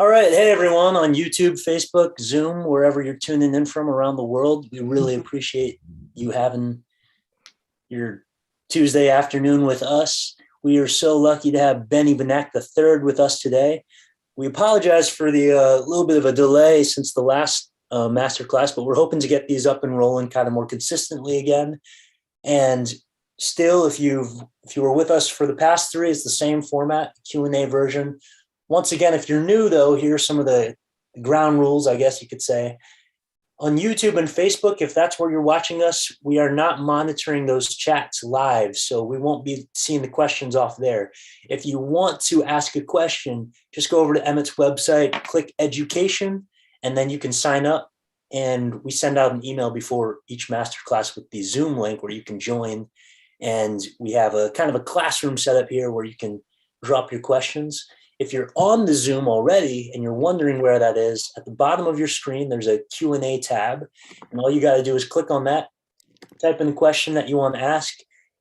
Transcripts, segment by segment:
All right. Hey, everyone on YouTube, Facebook, Zoom, wherever you're tuning in from around the world. We really appreciate you having your Tuesday afternoon with us. We are so lucky to have Benack III with us today. We apologize for the little bit of a delay since the last masterclass, but we're hoping to get these up and rolling kind of more consistently again. And still, if you were with us for the past three, it's the same format, Q&A version. Once again, if you're new, though, here's some of the ground rules, I guess you could say. On YouTube and Facebook, if that's where you're watching us, we are not monitoring those chats live, so we won't be seeing the questions off there. If you want to ask a question, just go over to Emmet's website, click Education, and then you can sign up. And we send out an email before each masterclass with the Zoom link where you can join. And we have a kind of a classroom setup here where you can drop your questions. If you're on the Zoom already and you're wondering where that is, at the bottom of your screen, there's a Q&A tab. And all you got to do is click on that, type in the question that you want to ask,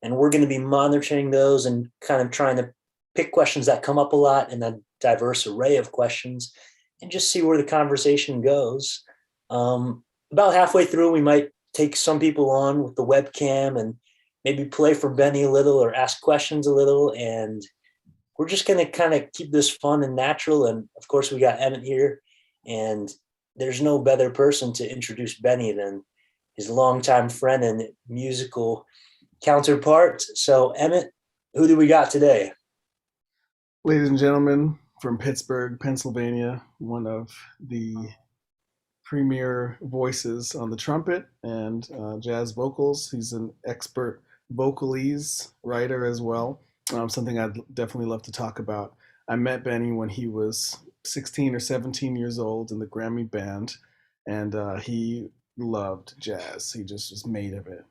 and we're going to be monitoring those and kind of trying to pick questions that come up a lot in a diverse array of questions and just see where the conversation goes. About halfway through, we might take some people on with the webcam and maybe play for Benny a little or ask questions a little, and we're just going to kind of keep this fun and natural. And of course, we got Emmet here, and there's no better person to introduce Benny than his longtime friend and musical counterpart. So, Emmet, who do we got today? Ladies and gentlemen, from Pittsburgh, Pennsylvania, one of the premier voices on the trumpet and jazz vocals. He's an expert vocalese writer as well. Something I'd definitely love to talk about. I met Benny when he was 16 or 17 years old in the Grammy band, and he loved jazz. He just was made of it.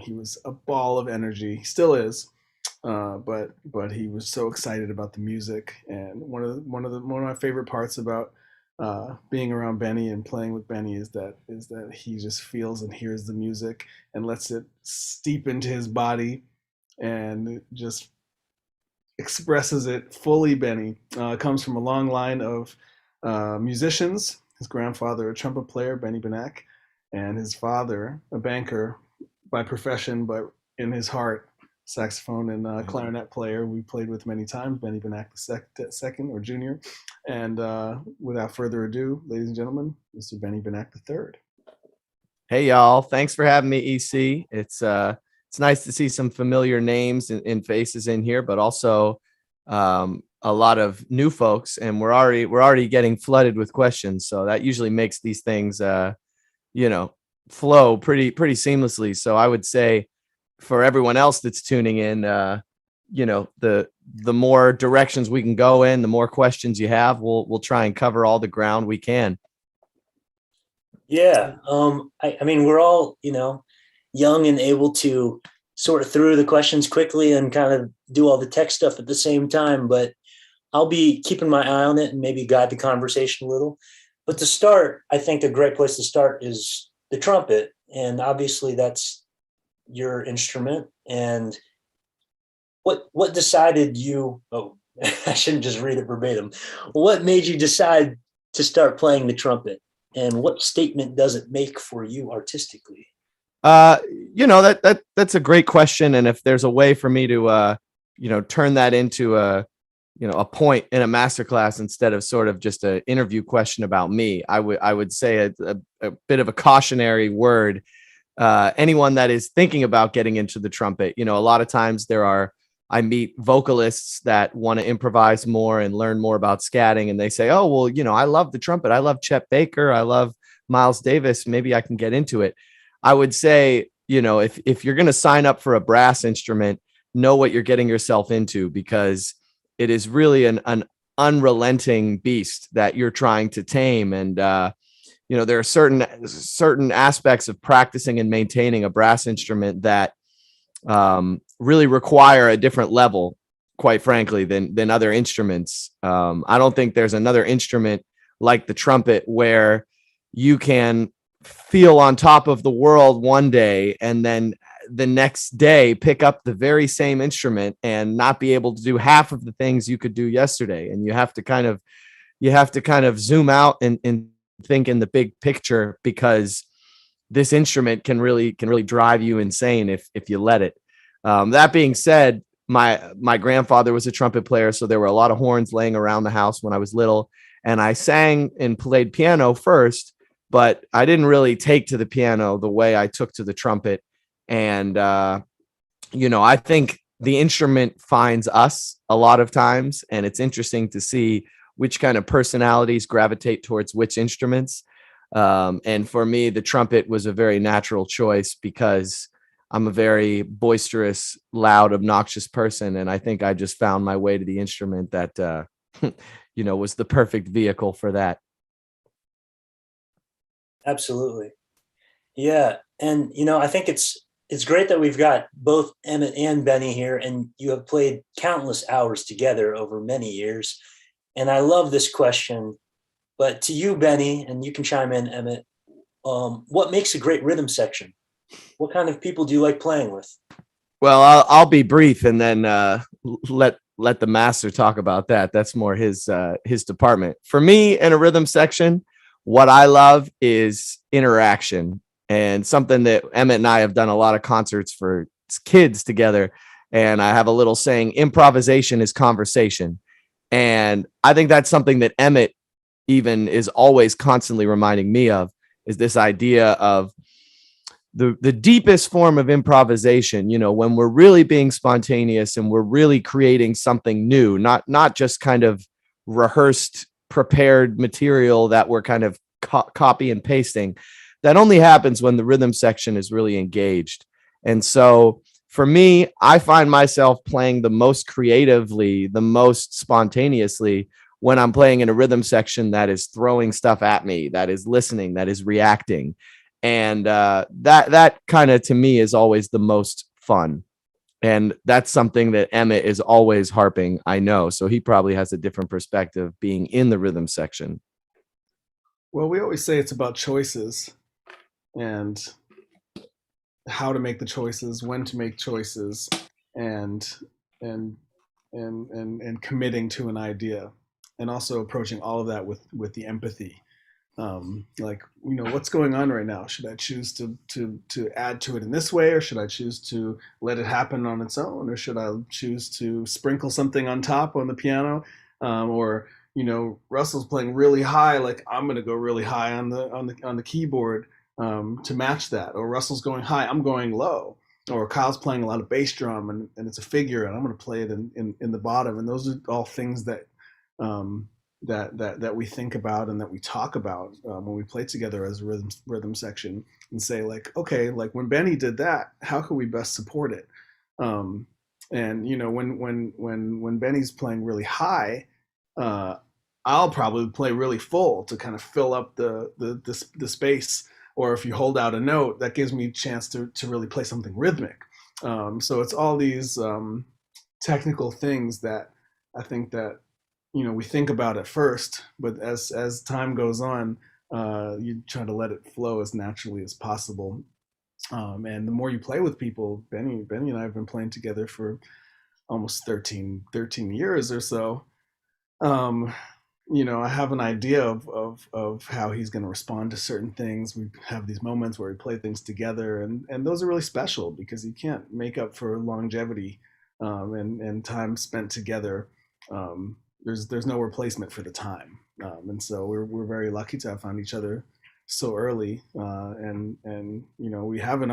He was a ball of energy. He still is, but he was so excited about the music. And one of my favorite parts about being around Benny and playing with Benny is that he just feels and hears the music and lets it steep into his body and just expresses it fully. Benny comes from a long line of musicians. His grandfather, a trumpet player, Benny Benack, and his father, a banker by profession, but in his heart, saxophone and clarinet player. We played with many times, Benny Benack II or Junior. And without further ado, ladies and gentlemen, Mr. Benny Benack III. Hey, y'all. Thanks for having me, EC. It's nice to see some familiar names and faces in here, but also a lot of new folks, and we're already getting flooded with questions. So that usually makes these things, flow pretty seamlessly. So I would say for everyone else that's tuning in, the more directions we can go in, the more questions you have, we'll try and cover all the ground we can. Yeah. I mean, we're all, young and able to sort through the questions quickly and kind of do all the tech stuff at the same time, but I'll be keeping my eye on it and maybe guide the conversation a little. But to start, I think a great place to start is the trumpet. And obviously that's your instrument. And what decided you, I shouldn't just read it verbatim. What made you decide to start playing the trumpet? And what statement does it make for you artistically? That's a great question. And if there's a way for me to, turn that into a point in a masterclass instead of sort of just an interview question about me, I would say a bit of a cautionary word. Anyone that is thinking about getting into the trumpet, a lot of times I meet vocalists that want to improvise more and learn more about scatting. And they say, oh, well, I love the trumpet. I love Chet Baker. I love Miles Davis. Maybe I can get into it. I would say, if you're going to sign up for a brass instrument, know what you're getting yourself into, because it is really an unrelenting beast that you're trying to tame. And, there are certain aspects of practicing and maintaining a brass instrument that really require a different level, quite frankly, than other instruments. I don't think there's another instrument like the trumpet where you can feel on top of the world one day and then the next day pick up the very same instrument and not be able to do half of the things you could do yesterday. And you have to kind of you have to kind of zoom out and think in the big picture, because this instrument can really drive you insane if you let it. That being said, my grandfather was a trumpet player, so there were a lot of horns laying around the house when I was little, and I sang and played piano first, but I didn't really take to the piano the way I took to the trumpet. And I think the instrument finds us a lot of times, and it's interesting to see which kind of personalities gravitate towards which instruments. And for me, the trumpet was a very natural choice because I'm a very boisterous, loud, obnoxious person. And I think I just found my way to the instrument that, was the perfect vehicle for that. Absolutely. Yeah. And, I think it's great that we've got both Emmet and Benny here, and you have played countless hours together over many years. And I love this question, but to you, Benny, and you can chime in, Emmet, what makes a great rhythm section? What kind of people do you like playing with? Well, I'll be brief and then let the master talk about that. That's more his department. For me, in a rhythm section, what I love is interaction, and something that Emmet and I have done a lot of concerts for kids together. And I have a little saying: improvisation is conversation. And I think that's something that Emmet even is always constantly reminding me of, is this idea of the deepest form of improvisation, when we're really being spontaneous and we're really creating something new, not just kind of rehearsed, prepared material that we're kind of copy and pasting. That only happens when the rhythm section is really engaged. And so for me, I find myself playing the most creatively, the most spontaneously when I'm playing in a rhythm section that is throwing stuff at me, that is listening, that is reacting. And that kind of, to me, is always the most fun. And that's something that Emmet is always harping, I know. So he probably has a different perspective being in the rhythm section. Well, we always say it's about choices and how to make the choices, when to make choices, and committing to an idea, and also approaching all of that with the empathy. What's going on right now? Should I choose to add to it in this way, or should I choose to let it happen on its own, or should I choose to sprinkle something on top on the piano, or Russell's playing really high, like I'm going to go really high on the keyboard to match that, or Russell's going high, I'm going low, or Kyle's playing a lot of bass drum and it's a figure and I'm going to play it in the bottom. And those are all things that that we think about and that we talk about when we play together as a rhythm section, and say, like, okay, like when Benny did that, how can we best support it? And when Benny's playing really high, I'll probably play really full to kind of fill up the space. Or if you hold out a note, that gives me a chance to really play something rhythmic. So it's all these technical things that I think that we think about at first, but as time goes on, you try to let it flow as naturally as possible. And the more you play with people, Benny and I have been playing together for almost 13 years or so. I have an idea of how he's going to respond to certain things. We have these moments where we play things together, and those are really special because you can't make up for longevity and time spent together. There's no replacement for the time, and so we're very lucky to have found each other so early. And we haven't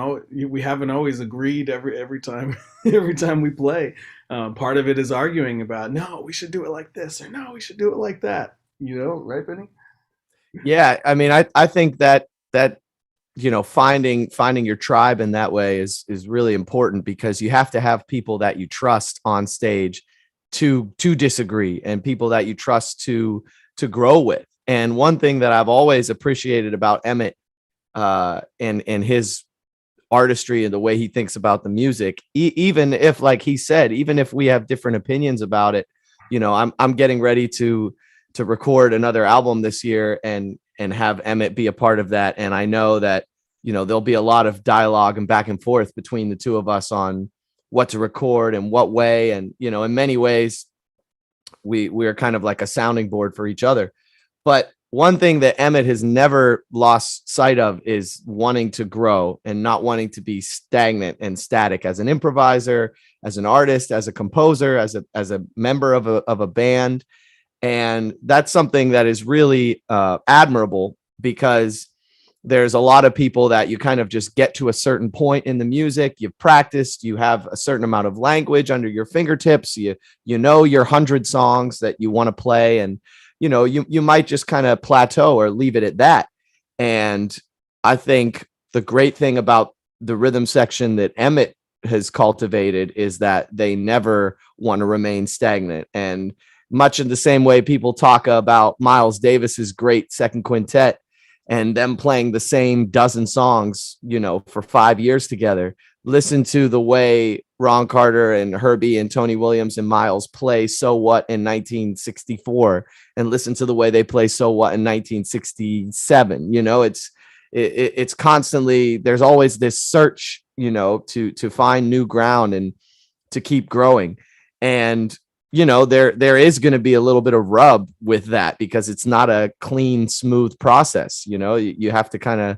always agreed every time every time we play. Part of it is arguing about, no, we should do it like this, or no, we should do it like that. Right, Benny? Yeah, I mean, I think that finding your tribe in that way is really important, because you have to have people that you trust on stage to disagree, and people that you trust to grow with. And one thing that I've always appreciated about Emmet and his artistry and the way he thinks about the music, even if, like he said, even if we have different opinions about it, I'm getting ready to record another album this year and have Emmet be a part of that. And I know that, there'll be a lot of dialogue and back and forth between the two of us on what to record and what way. And, in many ways, we are kind of like a sounding board for each other. But one thing that Emmet has never lost sight of is wanting to grow and not wanting to be stagnant and static as an improviser, as an artist, as a composer, as a member of a band. And that's something that is really admirable, because there's a lot of people that you kind of just get to a certain point in the music. You've practiced, you have a certain amount of language under your fingertips. You know your 100 songs that you want to play, and you might just kind of plateau or leave it at that. And I think the great thing about the rhythm section that Emmet has cultivated is that they never want to remain stagnant. And much in the same way people talk about Miles Davis's great second quintet and them playing the same dozen songs, for 5 years together. Listen to the way Ron Carter and Herbie and Tony Williams and Miles play So What in 1964, and listen to the way they play So What in 1967. It's constantly, there's always this search, to find new ground and to keep growing. And there is going to be a little bit of rub with that, because it's not a clean, smooth process. You have to kind of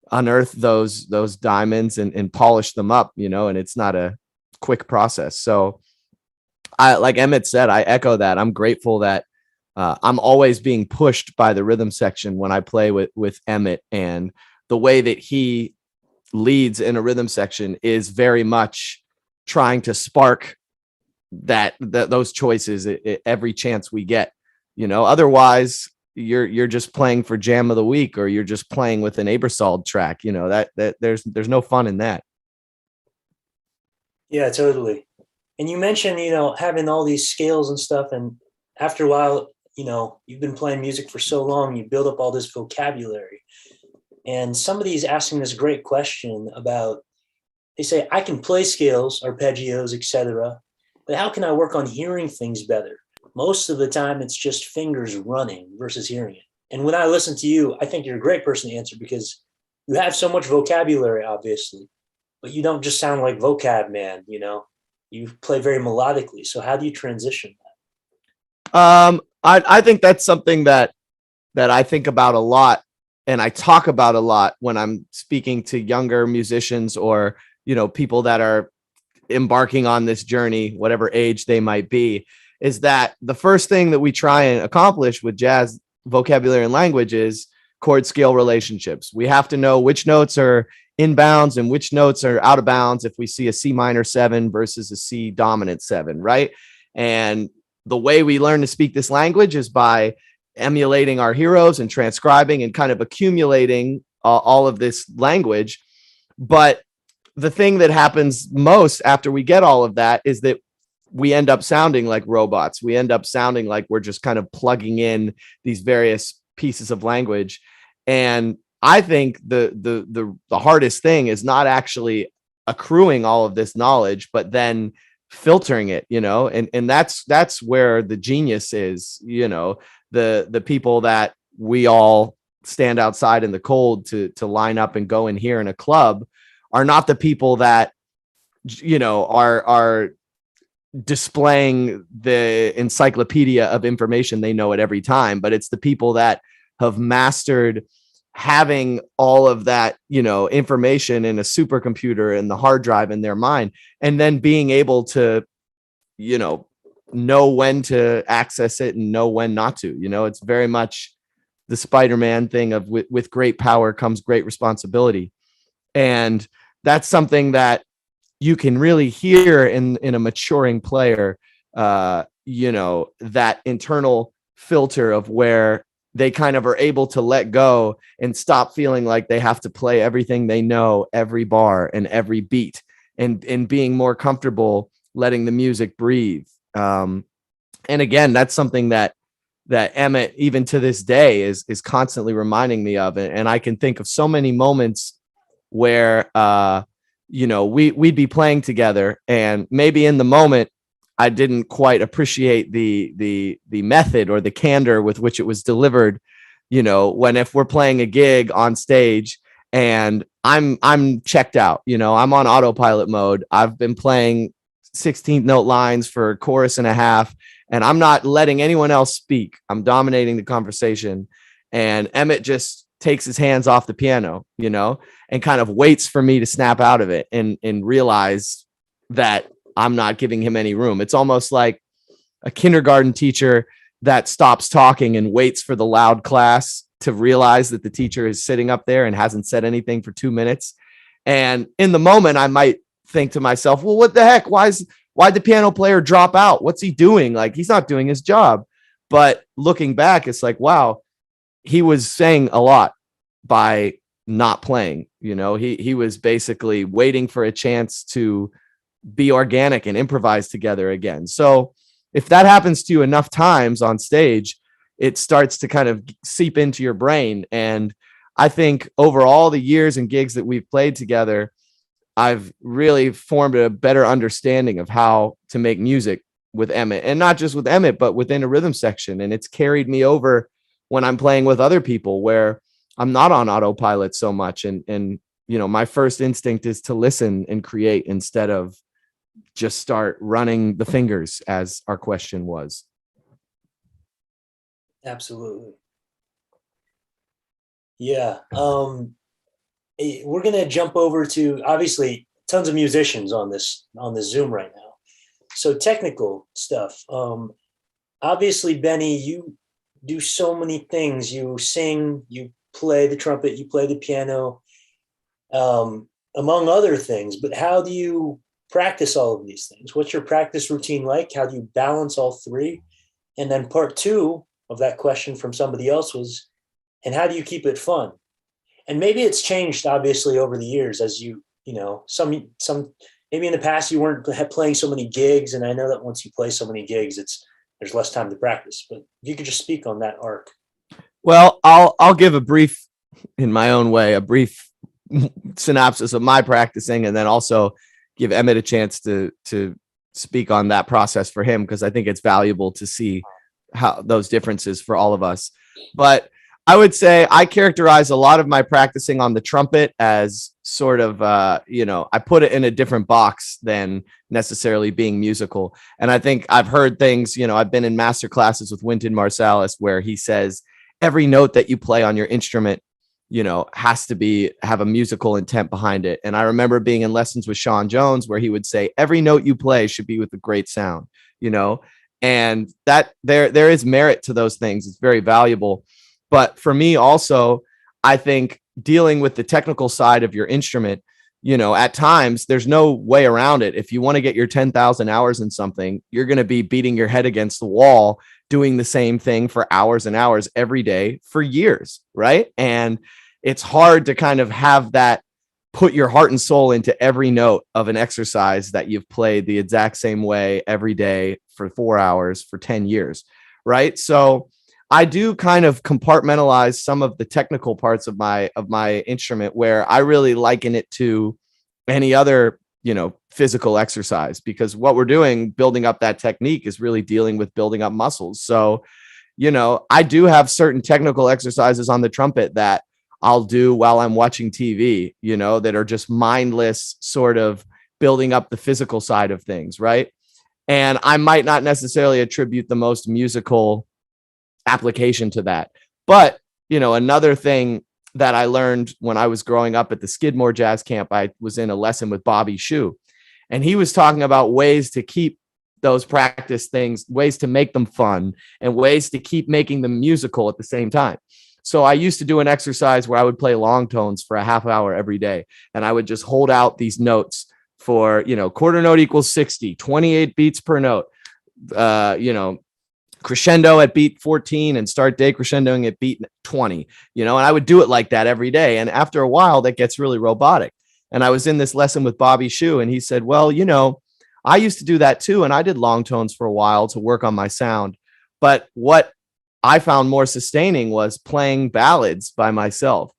unearth those diamonds and polish them up, and it's not a quick process. So like Emmet said, I echo that. I'm grateful that I'm always being pushed by the rhythm section when I play with Emmet, and the way that he leads in a rhythm section is very much trying to spark those choices every chance we get. Otherwise you're just playing for jam of the week, or you're just playing with an Aebersold track. That there's no fun in that. Yeah, totally. And you mentioned having all these scales and stuff, and after a while, you've been playing music for so long, you build up all this vocabulary. And somebody's asking this great question about, they say, I can play scales, arpeggios, etc., but how can I work on hearing things better? Most of the time, it's just fingers running versus hearing it. And when I listen to you, I think you're a great person to answer, because you have so much vocabulary, obviously, but you don't just sound like vocab man, you play very melodically. So how do you transition that? I think that's something that I think about a lot, and I talk about a lot when I'm speaking to younger musicians, or, people that are embarking on this journey, whatever age they might be, is that the first thing that we try and accomplish with jazz vocabulary and language is chord scale relationships. We have to know which notes are in bounds and which notes are out of bounds if we see a C minor 7 versus a C dominant 7, right? And the way we learn to speak this language is by emulating our heroes and transcribing and kind of accumulating all of this language. But the thing that happens most after we get all of that is that we end up sounding like robots. We end up sounding like we're just kind of plugging in these various pieces of language. And I think the hardest thing is not actually accruing all of this knowledge, but then filtering it, and that's where the genius is. The people that we all stand outside in the cold to line up and go in here in a club are not the people that are displaying the encyclopedia of information they know at every time, but it's the people that have mastered having all of that information in a supercomputer and the hard drive in their mind, and then being able to know when to access it and know when not to. It's very much the Spider-Man thing of with great power comes great responsibility. And that's something that you can really hear in a maturing player, that internal filter of where they kind of are able to let go and stop feeling like they have to play everything they know, every bar and every beat, and being more comfortable letting the music breathe. And again, that's something that Emmet, even to this day, is constantly reminding me of. And I can think of so many moments where, we'd be playing together, and maybe in the moment I didn't quite appreciate the method or the candor with which it was delivered. If we're playing a gig on stage and I'm checked out, I'm on autopilot mode. I've been playing 16th note lines for a chorus and a half, and I'm not letting anyone else speak. I'm dominating the conversation. And Emmet just takes his hands off the piano, you know, and kind of waits for me to snap out of it and realize that I'm not giving him any room. It's almost like a kindergarten teacher that stops talking and waits for the loud class to realize that the teacher is sitting up there and hasn't said anything for 2 minutes. And in the moment, I might think to myself, well, what the heck? Why'd the piano player drop out? What's he doing? Like, he's not doing his job. But looking back, it's like, wow, he was saying a lot by not playing. You know, he was basically waiting for a chance to be organic and improvise together again. So if that happens to you enough times on stage, it starts to kind of seep into your brain. And I think over all the years and gigs that we've played together, I've really formed a better understanding of how to make music with Emmet, and not just with Emmet, but within a rhythm section. And it's carried me over when I'm playing with other people where I'm not on autopilot so much. And, you know, my first instinct is to listen and create instead of just start running the fingers, as our question was. Absolutely. Yeah. We're going to jump over to, obviously, tons of musicians on this Zoom right now. So technical stuff. Obviously, Benny, you do so many things. You sing, you play the trumpet, you play the piano, among other things. But how do you practice all of these things? What's your practice routine like? How do you balance all three? And then part two of that question from somebody else was, and how do you keep it fun? And maybe it's changed, obviously, over the years as you know, some maybe in the past you weren't playing so many gigs. And I know that once you play so many gigs, there's less time to practice, but if you could just speak on that arc. Well, I'll give in my own way, a brief synopsis of my practicing, and then also give Emmet a chance to speak on that process for him, because I think it's valuable to see how those differences for all of us. But I would say I characterize a lot of my practicing on the trumpet as sort of, I put it in a different box than necessarily being musical. And I think I've heard things, I've been in master classes with Wynton Marsalis where he says every note that you play on your instrument, has to have a musical intent behind it. And I remember being in lessons with Sean Jones where he would say every note you play should be with a great sound, and that there is merit to those things. It's very valuable. But for me also, I think dealing with the technical side of your instrument, at times there's no way around it. If you want to get your 10,000 hours in something, you're going to be beating your head against the wall, doing the same thing for hours and hours every day for years. Right. And it's hard to kind of have that, put your heart and soul into every note of an exercise that you've played the exact same way every day for 4 hours for 10 years. Right. So I do kind of compartmentalize some of the technical parts of my instrument where I really liken it to any other, physical exercise, because what we're doing, building up that technique, is really dealing with building up muscles. So, I do have certain technical exercises on the trumpet that I'll do while I'm watching TV, that are just mindless, sort of building up the physical side of things. Right. And I might not necessarily attribute the most musical application to that. But, another thing that I learned when I was growing up at the Skidmore Jazz Camp, I was in a lesson with Bobby Shue, and he was talking about ways to keep those practice things, ways to make them fun, and ways to keep making them musical at the same time. So I used to do an exercise where I would play long tones for a half hour every day, and I would just hold out these notes for, quarter note equals 60, 28 beats per note, crescendo at beat 14 and start decrescendoing at beat 20, and I would do it like that every day. And after a while, that gets really robotic. And I was in this lesson with Bobby Shue, and he said, well, I used to do that too. And I did long tones for a while to work on my sound. But what I found more sustaining was playing ballads by myself.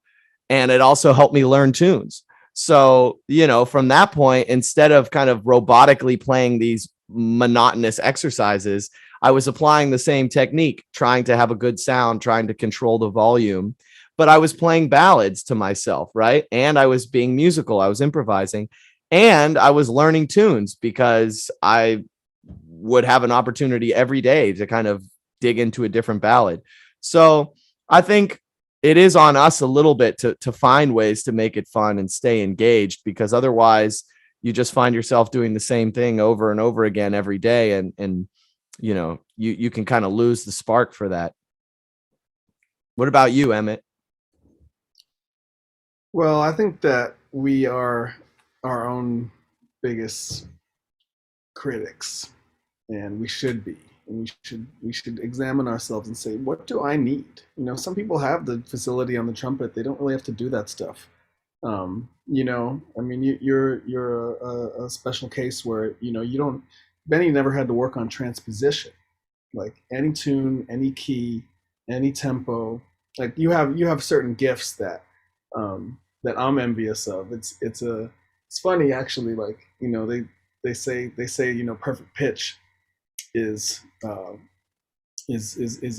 And it also helped me learn tunes. So, from that point, instead of kind of robotically playing these monotonous exercises, I was applying the same technique, trying to have a good sound, trying to control the volume, but I was playing ballads to myself, right? And I was being musical, I was improvising, and I was learning tunes because I would have an opportunity every day to kind of dig into a different ballad. So I think it is on us a little bit to find ways to make it fun and stay engaged, because otherwise you just find yourself doing the same thing over and over again every day. And you know, you can kind of lose the spark for that. What about you, Emmett? Well, I think that we are our own biggest critics, and we should be. And we should examine ourselves and say, what do I need? You know, some people have the facility on the trumpet; they don't really have to do that stuff. You know, I mean, you're a special case where, you know, you don't. Benny never had to work on transposition, like any tune, any key, any tempo. Like you have certain gifts that that I'm envious of. It's funny actually. Like, you know, they say you know, perfect pitch is a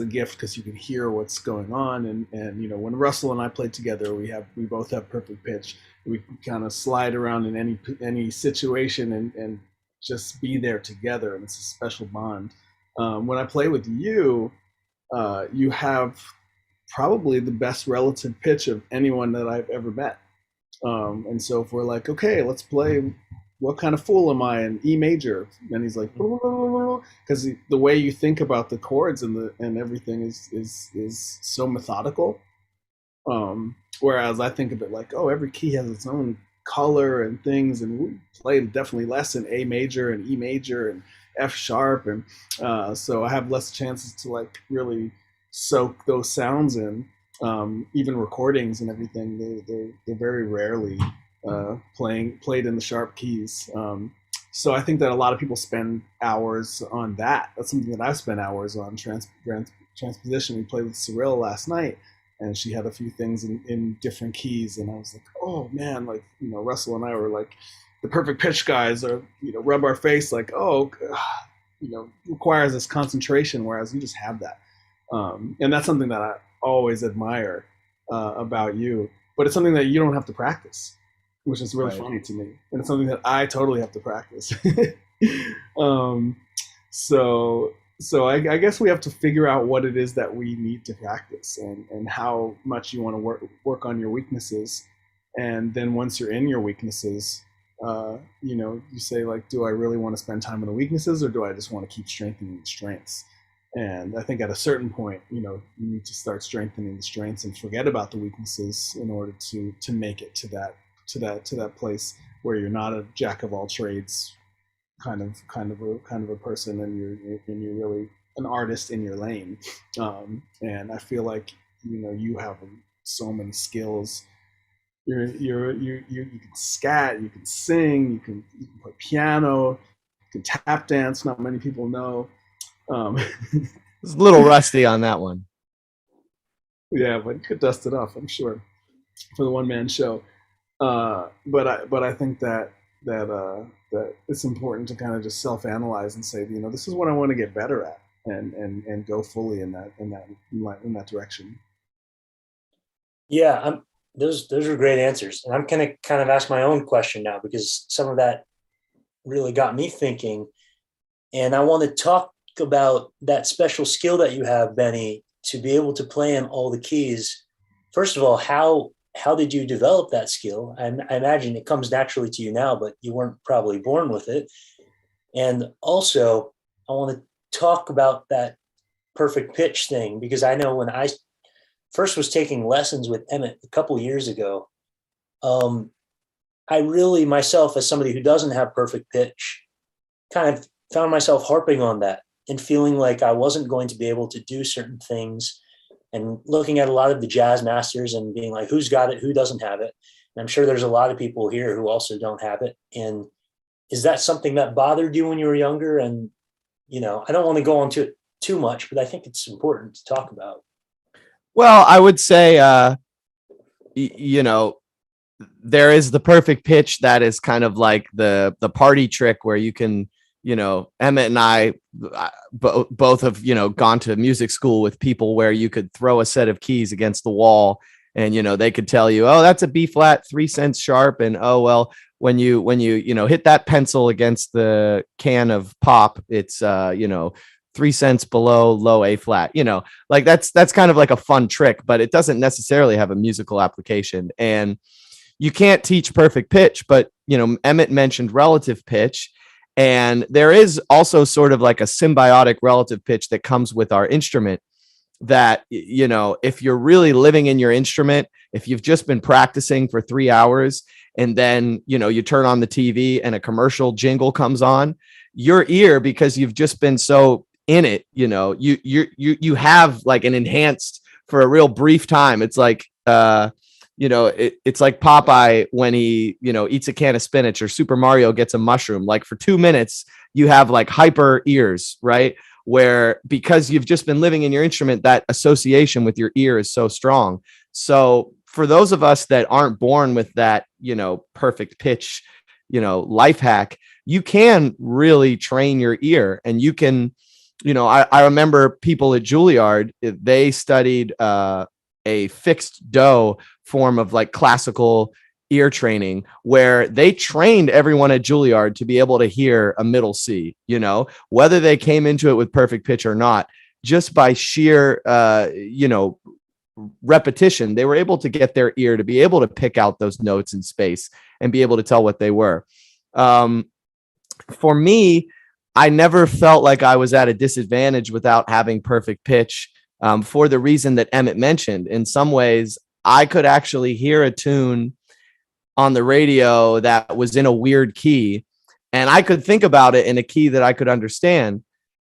gift because you can hear what's going on, and you know, when Russell and I play together, we both have perfect pitch. We can kind of slide around in any situation and just be there together, and it's a special bond. When I play with you, you have probably the best relative pitch of anyone that I've ever met. And so if we're like, okay, let's play What Kind of Fool Am I in E major, and he's like, because the way you think about the chords and everything is so methodical. Whereas I think of it like, oh, every key has its own color and things, and we played definitely less in A major and E major and F sharp, and so I have less chances to like really soak those sounds in. Even recordings and everything, they're very rarely played in the sharp keys. So I think that a lot of people spend hours on that. That's something that I've spent hours on. Transposition. We played with Cyril last night, and she had a few things in different keys, and I was like, oh man, like, you know, Russell and I were like the perfect pitch guys, or, you know, rub our face like, oh, you know, requires this concentration, whereas you just have that. And that's something that I always admire about you, but it's something that you don't have to practice, which is really funny to me, and it's something that I totally have to practice. So I guess we have to figure out what it is that we need to practice, and how much you want to work on your weaknesses, and then once you're in your weaknesses, you know, you say like, do I really want to spend time on the weaknesses, or do I just want to keep strengthening the strengths? And I think at a certain point, you know, you need to start strengthening the strengths and forget about the weaknesses in order to make it to that place where you're not a jack of all trades kind of a person, and you're really an artist in your lane. And I feel like, you know, you have so many skills. You can scat, you can sing, you can play piano, you can tap dance. Not many people know. It's a little rusty on that one. Yeah, but you could dust it off, I'm sure, for the one-man show. But I think that it's important to kind of just self-analyze and say, you know, this is what I want to get better at, and go fully in that direction. Yeah, those are great answers, and I'm gonna kind of ask my own question now, because some of that really got me thinking, and I want to talk about that special skill that you have, Benny, to be able to play in all the keys. First of all, how did you develop that skill? I imagine it comes naturally to you now, but you weren't probably born with it. And also, I want to talk about that perfect pitch thing, because I know when I first was taking lessons with Emmet a couple years ago, I really, myself, as somebody who doesn't have perfect pitch, kind of found myself harping on that and feeling like I wasn't going to be able to do certain things, and looking at a lot of the jazz masters and being like, who's got it, who doesn't have it? And I'm sure there's a lot of people here who also don't have it. And is that something that bothered you when you were younger? And, you know, I don't want to go into it too much, but I think it's important to talk about. Well, I would say, you know, there is the perfect pitch that is kind of like the party trick where you can, you know, Emmet and I both have, you know, gone to music school with people where you could throw a set of keys against the wall and, you know, they could tell you, oh, that's a B flat 3 cents sharp. And, oh, well, when you hit that pencil against the can of pop, it's 3 cents below low A flat, like that's kind of like a fun trick, but it doesn't necessarily have a musical application. And you can't teach perfect pitch, but Emmet mentioned relative pitch, and there is also sort of like a symbiotic relative pitch that comes with our instrument, that if you're really living in your instrument, if you've just been practicing for 3 hours and then you turn on the TV and a commercial jingle comes on, your ear, because you've just been so in it, you have like an enhanced for a real brief time. It's like it's like Popeye when he eats a can of spinach, or Super Mario gets a mushroom. Like for 2 minutes you have like hyper ears, right? Where, because you've just been living in your instrument, that association with your ear is so strong. So for those of us that aren't born with that, perfect pitch, life hack, you can really train your ear. And you can, I remember people at Juilliard, they studied a fixed do form of like classical ear training, where they trained everyone at Juilliard to be able to hear a middle C, whether they came into it with perfect pitch or not, just by sheer, repetition, they were able to get their ear to be able to pick out those notes in space and be able to tell what they were. For me, I never felt like I was at a disadvantage without having perfect pitch, for the reason that Emmet mentioned. In some ways, I could actually hear a tune on the radio that was in a weird key, and I could think about it in a key that I could understand,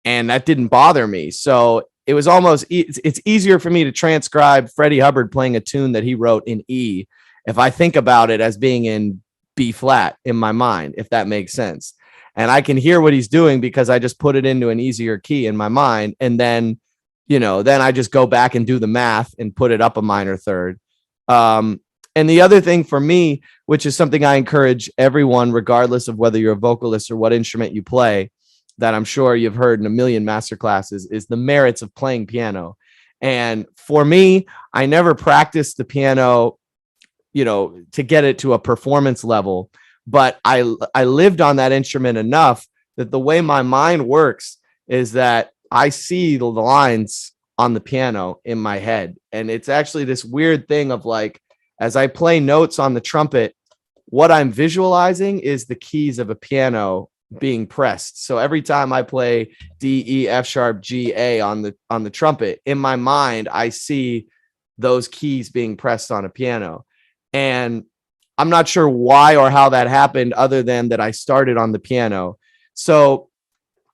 and that didn't bother me. So it was almost, it's easier for me to transcribe Freddie Hubbard playing a tune that he wrote in E if I think about it as being in B flat in my mind, if that makes sense. And I can hear what he's doing because I just put it into an easier key in my mind, and then then I just go back and do the math and put it up a minor third. And the other thing for me, which is something I encourage everyone, regardless of whether you're a vocalist or what instrument you play, that I'm sure you've heard in a million masterclasses, is the merits of playing piano. And for me, I never practiced the piano, to get it to a performance level, but I lived on that instrument enough that the way my mind works is that I see the lines on the piano in my head. And it's actually this weird thing of like, as I play notes on the trumpet, what I'm visualizing is the keys of a piano being pressed. So every time I play D, E, F sharp, G, A on the trumpet, in my mind, I see those keys being pressed on a piano. And I'm not sure why or how that happened, other than that I started on the piano. So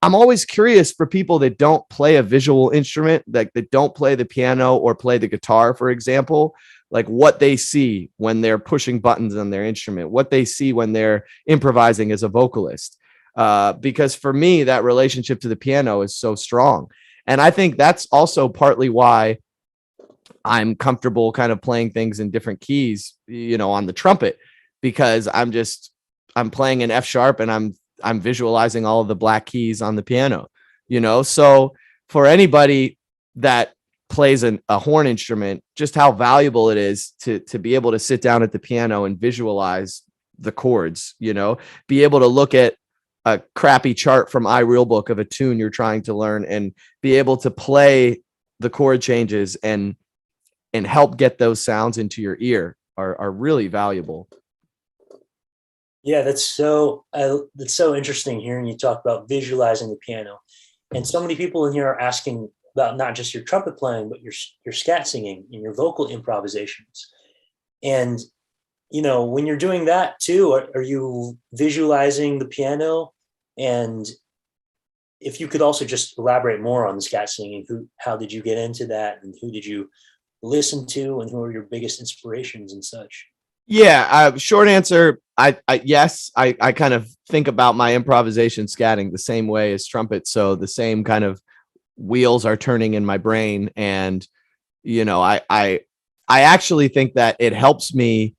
I'm always curious for people that don't play a visual instrument, that don't play the piano or play the guitar, for example, like what they see when they're pushing buttons on their instrument, what they see when they're improvising as a vocalist. Because for me, that relationship to the piano is so strong. And I think that's also partly why I'm comfortable kind of playing things in different keys, on the trumpet, because I'm playing an F sharp and I'm visualizing all of the black keys on the piano, so for anybody that plays a horn instrument, just how valuable it is to be able to sit down at the piano and visualize the chords, be able to look at a crappy chart from iRealBook of a tune you're trying to learn and be able to play the chord changes and help get those sounds into your ear are really valuable. Yeah, that's so interesting hearing you talk about visualizing the piano. And so many people in here are asking about not just your trumpet playing, but your scat singing and your vocal improvisations. And, when you're doing that too, are you visualizing the piano? And if you could also just elaborate more on the scat singing, how did you get into that, and who did you listen to, and who are your biggest inspirations and such? Yeah, short answer, yes, I kind of think about my improvisation scatting the same way as trumpet. So the same kind of wheels are turning in my brain. And, I actually think that it helps me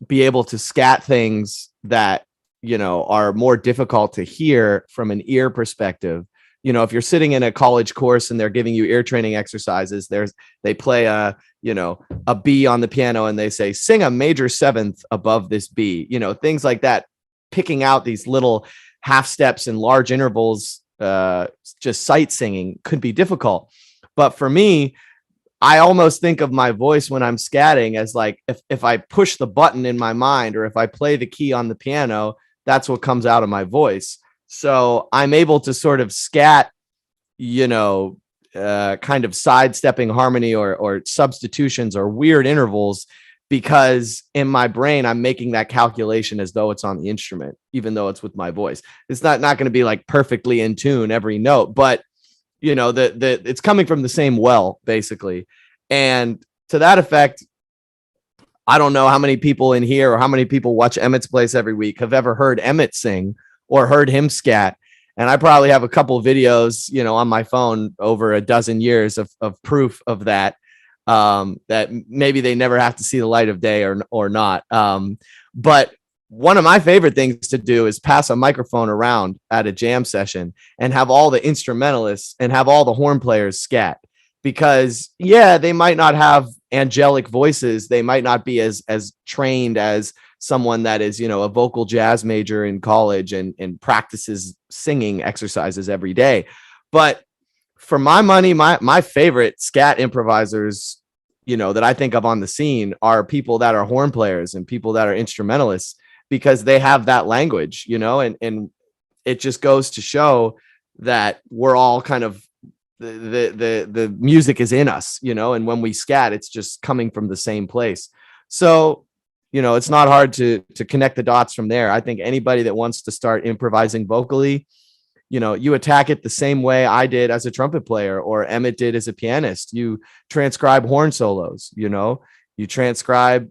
be able to scat things that, are more difficult to hear from an ear perspective. If you're sitting in a college course and they're giving you ear training exercises, they play a B on the piano and they say, sing a major seventh above this B, things like that. picking out these little half steps and large intervals, just sight singing could be difficult. But for me, I almost think of my voice when I'm scatting as like, if I push the button in my mind, or if I play the key on the piano, that's what comes out of my voice. So I'm able to sort of scat, kind of sidestepping harmony or substitutions or weird intervals, because in my brain, I'm making that calculation as though it's on the instrument, even though it's with my voice. It's not going to be like perfectly in tune every note, but it's coming from the same well, basically. And to that effect, I don't know how many people in here or how many people watch Emmett's Place every week have ever heard Emmet sing or heard him scat. And I probably have a couple of videos, on my phone over a dozen years of proof of that, that maybe they never have to see the light of day or not. But one of my favorite things to do is pass a microphone around at a jam session and have all the instrumentalists and have all the horn players scat, because they might not have angelic voices. They might not be as trained as someone that is, a vocal jazz major in college and practices singing exercises every day. But for my money, my favorite scat improvisers, that I think of on the scene are people that are horn players and people that are instrumentalists, because they have that language, and it just goes to show that we're all kind of the music is in us, and when we scat, it's just coming from the same place. So, it's not hard to connect the dots from there. I think anybody that wants to start improvising vocally, you attack it the same way I did as a trumpet player, or Emmet did as a pianist. You transcribe horn solos, you transcribe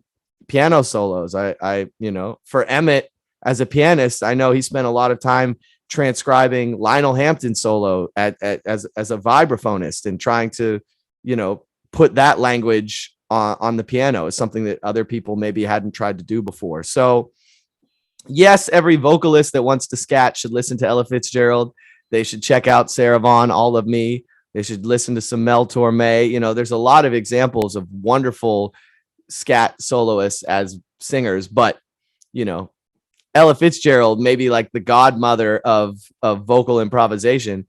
piano solos. I for Emmet as a pianist, I know he spent a lot of time transcribing Lionel Hampton solo as a vibraphonist and trying to, put that language on the piano is something that other people maybe hadn't tried to do before. So yes, every vocalist that wants to scat should listen to Ella Fitzgerald. They should check out Sarah Vaughan, All of Me. They should listen to some Mel Torme. There's a lot of examples of wonderful scat soloists as singers, but Ella Fitzgerald, maybe like the godmother of vocal improvisation.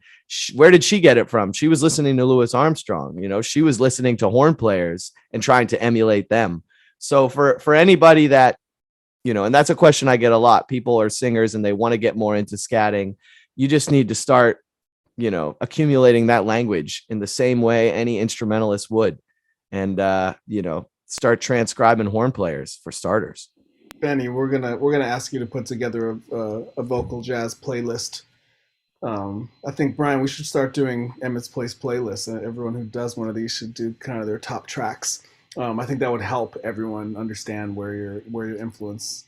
Where did she get it from? She was listening to Louis Armstrong. She was listening to horn players and trying to emulate them. So for anybody that, and that's a question I get a lot. People are singers and they want to get more into scatting. You just need to start, accumulating that language in the same way any instrumentalist would, and start transcribing horn players for starters. Benny, we're gonna ask you to put together a vocal jazz playlist. I think, Brian, we should start doing Emmett's Place playlists, and everyone who does one of these should do kind of their top tracks. I think that would help everyone understand where your influence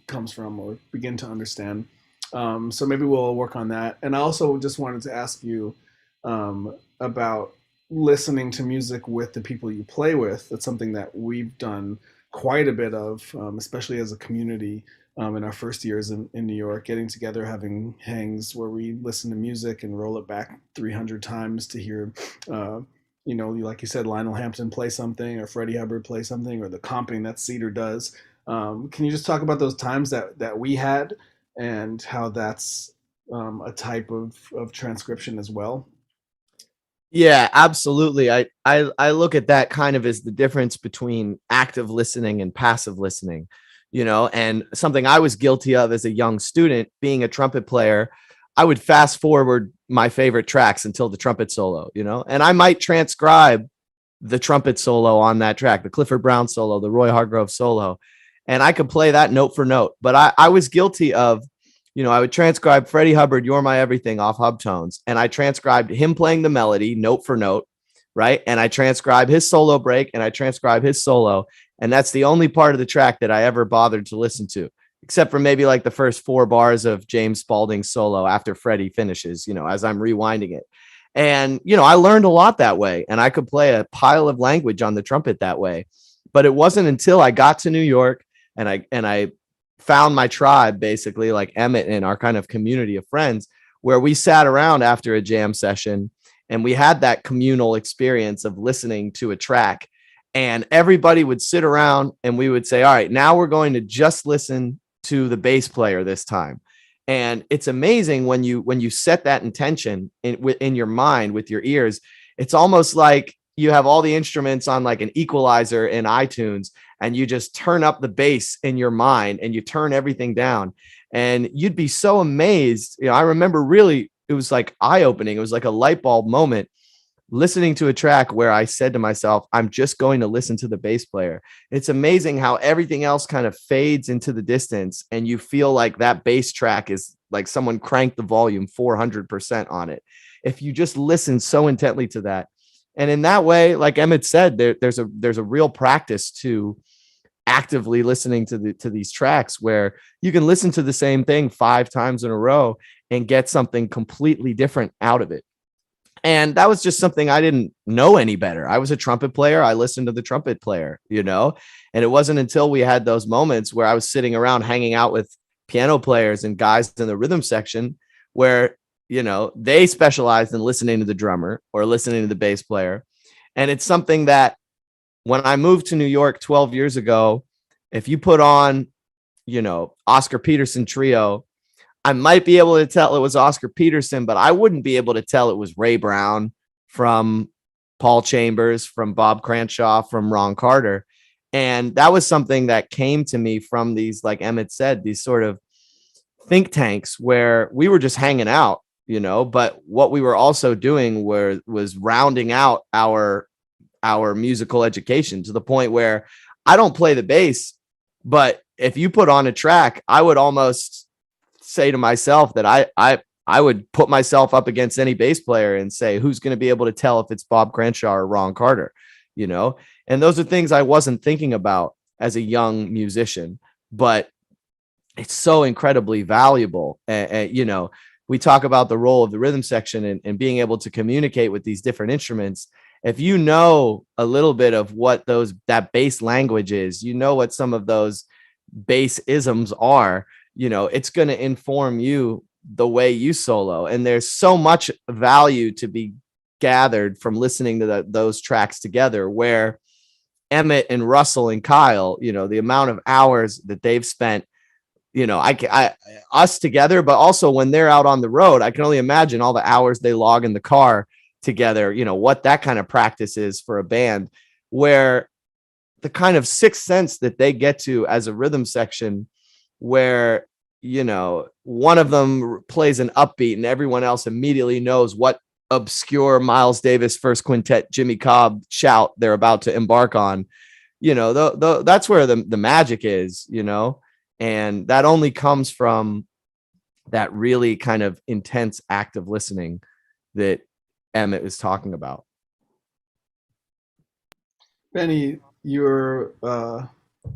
comes from, or begin to understand. So maybe we'll work on that. And I also just wanted to ask you about listening to music with the people you play with. That's something that we've done quite a bit of, especially as a community in our first years in New York, getting together, having hangs where we listen to music and roll it back 300 times to hear, like you said, Lionel Hampton play something, or Freddie Hubbard play something, or the comping that Cedar does. Can you just talk about those times that we had, and how that's a type of transcription as well? Yeah, absolutely. I look at that kind of as the difference between active listening and passive listening, and something I was guilty of as a young student, being a trumpet player. I would fast forward my favorite tracks until the trumpet solo, and I might transcribe the trumpet solo on that track, the Clifford Brown solo, the Roy Hargrove solo, and I could play that note for note. But I was guilty of, I would transcribe Freddie Hubbard, You're My Everything off hub tones, and I transcribed him playing the melody note for note, right? And I transcribed his solo break, and I transcribed his solo, and that's the only part of the track that I ever bothered to listen to, except for maybe like the first 4 bars of James Spaulding's solo after Freddie finishes, as I'm rewinding it. And, I learned a lot that way, and I could play a pile of language on the trumpet that way. But it wasn't until I got to New York and I found my tribe, basically, like Emmet and our kind of community of friends, where we sat around after a jam session and we had that communal experience of listening to a track, and everybody would sit around and we would say, all right, now we're going to just listen to the bass player this time. And it's amazing when you set that intention in your mind with your ears. It's almost like you have all the instruments on like an equalizer in iTunes, and you just turn up the bass in your mind and you turn everything down, and you'd be so amazed. You know, I remember really, it was like eye-opening. It was like a light bulb moment listening to a track where I said to myself, I'm just going to listen to the bass player. It's amazing how everything else kind of fades into the distance, and you feel like that bass track is like someone cranked the volume 400% on it, if you just listen so intently to that. And in that way, like Emmet said, there's a real practice to actively listening to these tracks, where you can listen to the same thing 5 times in a row and get something completely different out of it. And that was just something I didn't know any better. I was a trumpet player. I listened to the trumpet player, you know, and it wasn't until we had those moments where I was sitting around hanging out with piano players and guys in the rhythm section where, you know, they specialized in listening to the drummer or listening to the bass player. And it's something that when I moved to New York 12 years ago, if you put on, you know, Oscar Peterson Trio, I might be able to tell it was Oscar Peterson, but I wouldn't be able to tell it was Ray Brown from Paul Chambers, from Bob Cranshaw, from Ron Carter. And that was something that came to me from these, like Emmet said, these sort of think tanks where we were just hanging out, you know, but what we were also doing was rounding out our musical education to the point where I don't play the bass, but if you put on a track, I would almost say to myself that I would put myself up against any bass player and say, who's going to be able to tell if it's Bob Cranshaw or Ron Carter, you know? And those are things I wasn't thinking about as a young musician, but it's so incredibly valuable. And you know, we talk about the role of the rhythm section and being able to communicate with these different instruments. If you know a little bit of what that bass language is, you know what some of those bass isms are, you know, it's going to inform you the way you solo. And there's so much value to be gathered from listening to those tracks together, where Emmet and Russell and Kyle, you know, the amount of hours that they've spent, you know, us together, but also when they're out on the road, I can only imagine all the hours they log in the car together, you know, what that kind of practice is for a band, where the kind of sixth sense that they get to as a rhythm section, where, you know, one of them plays an upbeat and everyone else immediately knows what obscure Miles Davis first quintet Jimmy Cobb shout they're about to embark on, you know, that's where the magic is, you know, and that only comes from that really kind of intense active listening that Emmet is talking about. Benny, you're a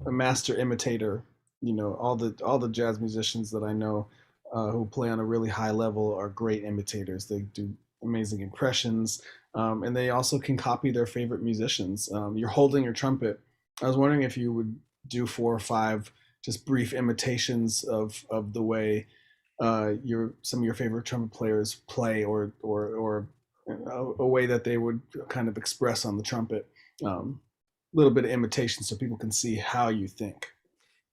master imitator. You know, all the jazz musicians that I know who play on a really high level are great imitators. They do amazing impressions, and they also can copy their favorite musicians. You're holding your trumpet. I was wondering if you would do 4 or 5 just brief imitations of the way some of your favorite trumpet players play, or a way that they would kind of express on the trumpet. Little bit of imitation so people can see how you think.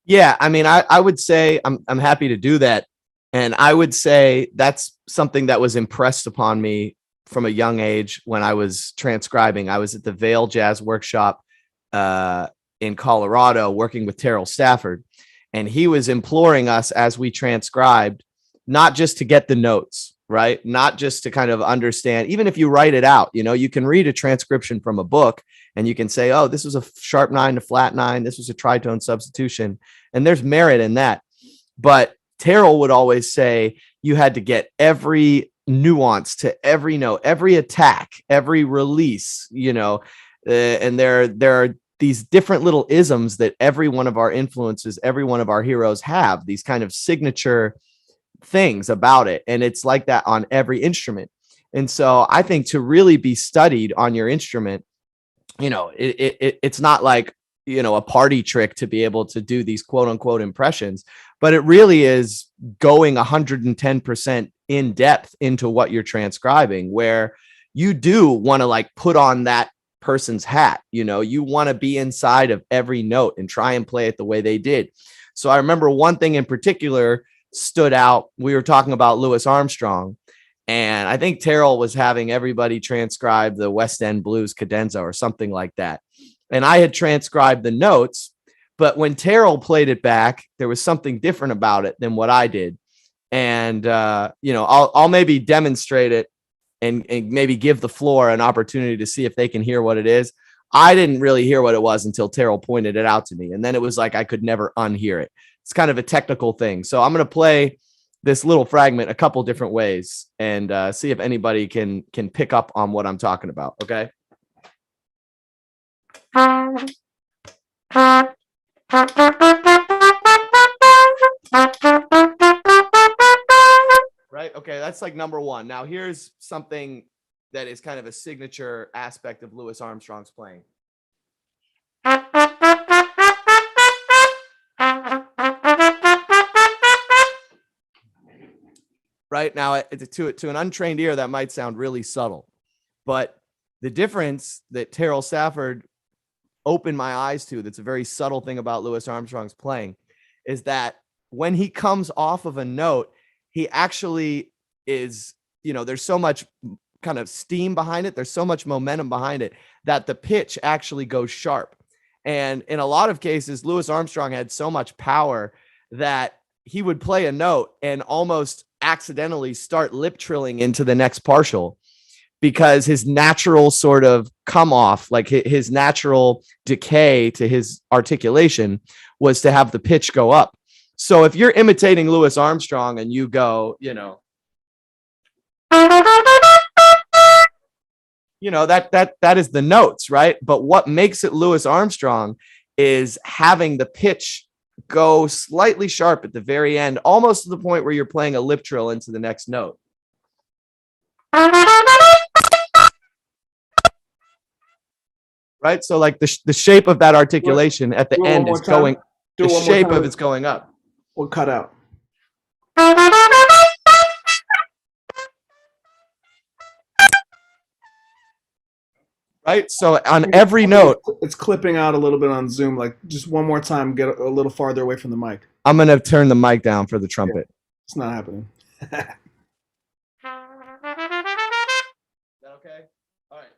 Yeah, I mean, I would say I'm happy to do that. And I would say that's something that was impressed upon me from a young age when I was transcribing. I was at the Vail Jazz Workshop in Colorado working with Terrell Stafford. And he was imploring us as we transcribed, not just to get the notes, right? Not just to kind of understand, even if you write it out, you know, you can read a transcription from a book and you can say, oh, this was a sharp 9 to flat 9. This was a tritone substitution. And there's merit in that. But Terrell would always say you had to get every nuance to every note, every attack, every release, you know, and there are these different little isms that every one of our influences, every one of our heroes have, these kind of signature things about it. And it's like that on every instrument. And so I think to really be studied on your instrument, you know, it's not like, you know, a party trick to be able to do these quote unquote impressions, but it really is going 110% in depth into what you're transcribing, where you do want to like put on that person's hat. You know, you want to be inside of every note and try and play it the way they did. So I remember one thing in particular stood out. We were talking about Louis Armstrong, and I think Terrell was having everybody transcribe the West End Blues cadenza or something like that. And I had transcribed the notes, but when Terrell played it back, there was something different about it than what I did. And, you know, I'll maybe demonstrate it and maybe give the floor an opportunity to see if they can hear what it is. I didn't really hear what it was until Terrell pointed it out to me. And then it was like I could never unhear it. It's kind of a technical thing. So I'm going to play this little fragment a couple different ways and see if anybody can pick up on what I'm talking about. Okay. Right. Okay. That's like number one. Now here's something that is kind of a signature aspect of Louis Armstrong's playing. Right now, to an untrained ear, that might sound really subtle, but the difference that Terrell Stafford opened my eyes to, that's a very subtle thing about Louis Armstrong's playing, is that when he comes off of a note, he actually is, you know, there's so much kind of steam behind it. There's so much momentum behind it that the pitch actually goes sharp. And in a lot of cases, Louis Armstrong had so much power that he would play a note and almost accidentally start lip trilling into the next partial, because his natural sort of come off, like his natural decay to his articulation, was to have the pitch go up. So if you're imitating Louis Armstrong and you go, you know, that is the notes, right? But what makes it Louis Armstrong is having the pitch go slightly sharp at the very end, almost to the point where you're playing a lip trill into the next note. Right? So like the shape of that articulation at the end is going, the shape of it's going up. We'll cut out. Right? So on every note, it's clipping out a little bit on Zoom. Like just one more time, get a little farther away from the mic. I'm going to turn the mic down for the trumpet. Yeah, it's not happening. Is that okay? All right.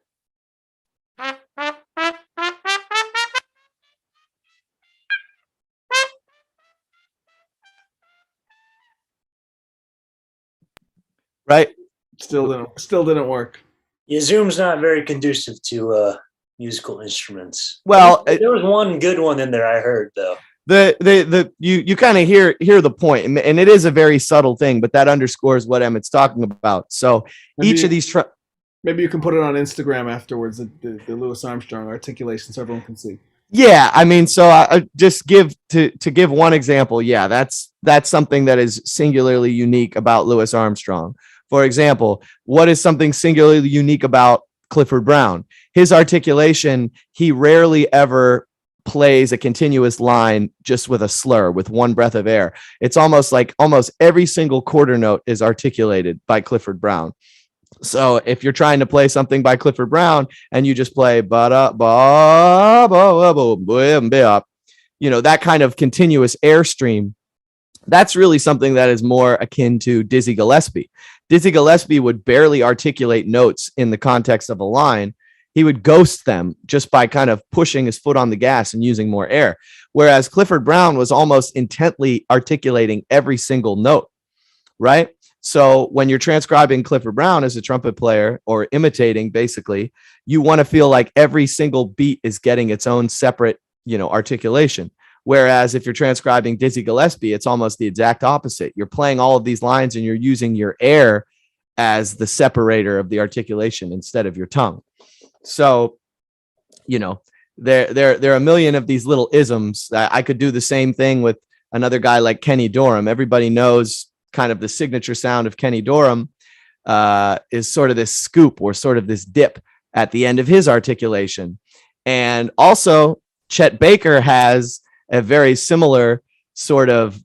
Right? Still didn't work. Yeah, Zoom's not very conducive to musical instruments. Well, there was one good one in there I heard though. You kind of hear the point, and it is a very subtle thing, but that underscores what Emmett's talking about. So each of these maybe you can put it on Instagram afterwards, the Louis Armstrong articulation, so everyone can see. Yeah, I mean, so I just give one example. Yeah, that's something that is singularly unique about Louis Armstrong. For example, what is something singularly unique about Clifford Brown? His articulation, he rarely ever plays a continuous line just with a slur, with one breath of air. It's almost like almost every single quarter note is articulated by Clifford Brown. So if you're trying to play something by Clifford Brown and you just play ba-da, ba, ba, ba, ba, ba, you know, that kind of continuous airstream, that's really something that is more akin to Dizzy Gillespie. Dizzy Gillespie would barely articulate notes in the context of a line. He would ghost them just by kind of pushing his foot on the gas and using more air. Whereas Clifford Brown was almost intently articulating every single note, right? So when you're transcribing Clifford Brown as a trumpet player or imitating, basically, you want to feel like every single beat is getting its own separate, you know, articulation. Whereas if you're transcribing Dizzy Gillespie, it's almost the exact opposite. You're playing all of these lines and you're using your air as the separator of the articulation instead of your tongue. So, you know, there are a million of these little isms that I could do the same thing with another guy like Kenny Dorham. Everybody knows kind of the signature sound of Kenny Dorham is sort of this scoop or sort of this dip at the end of his articulation. And also Chet Baker has a very similar sort of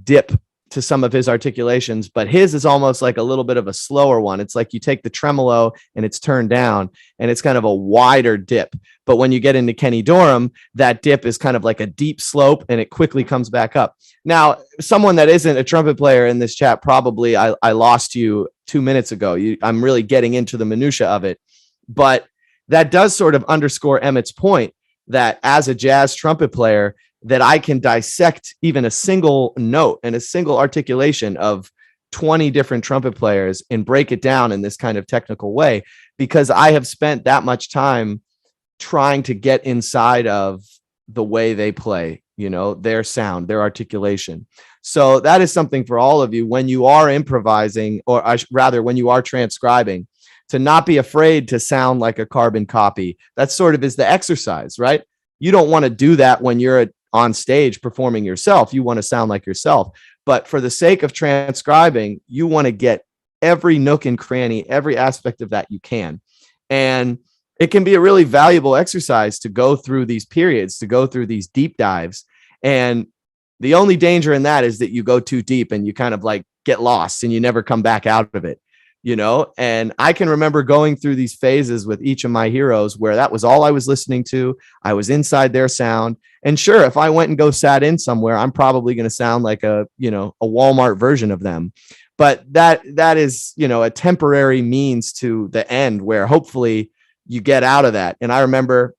dip to some of his articulations, but his is almost like a little bit of a slower one. It's like you take the tremolo and it's turned down and it's kind of a wider dip. But when you get into Kenny Dorham, that dip is kind of like a deep slope and it quickly comes back up. Now, someone that isn't a trumpet player in this chat, probably I lost you 2 minutes ago. I'm really getting into the minutia of it, but that does sort of underscore Emmett's point that as a jazz trumpet player, that I can dissect even a single note and a single articulation of 20 different trumpet players and break it down in this kind of technical way, because I have spent that much time trying to get inside of the way they play, their sound, their articulation. So that is something for all of you when you are improvising, or rather when you are transcribing, to not be afraid to sound like a carbon copy. That sort of is the exercise, right? You don't want to do that when you're on stage performing yourself. You want to sound like yourself. But for the sake of transcribing, you want to get every nook and cranny, every aspect of that you can. And it can be a really valuable exercise to go through these periods, to go through these deep dives. And the only danger in that is that you go too deep and you kind of like get lost and you never come back out of it. And I can remember going through these phases with each of my heroes where that was all I was listening to. I was inside their sound. And sure, if I went and go sat in somewhere, I'm probably going to sound like a Walmart version of them. But that is, a temporary means to the end where hopefully you get out of that. And I remember,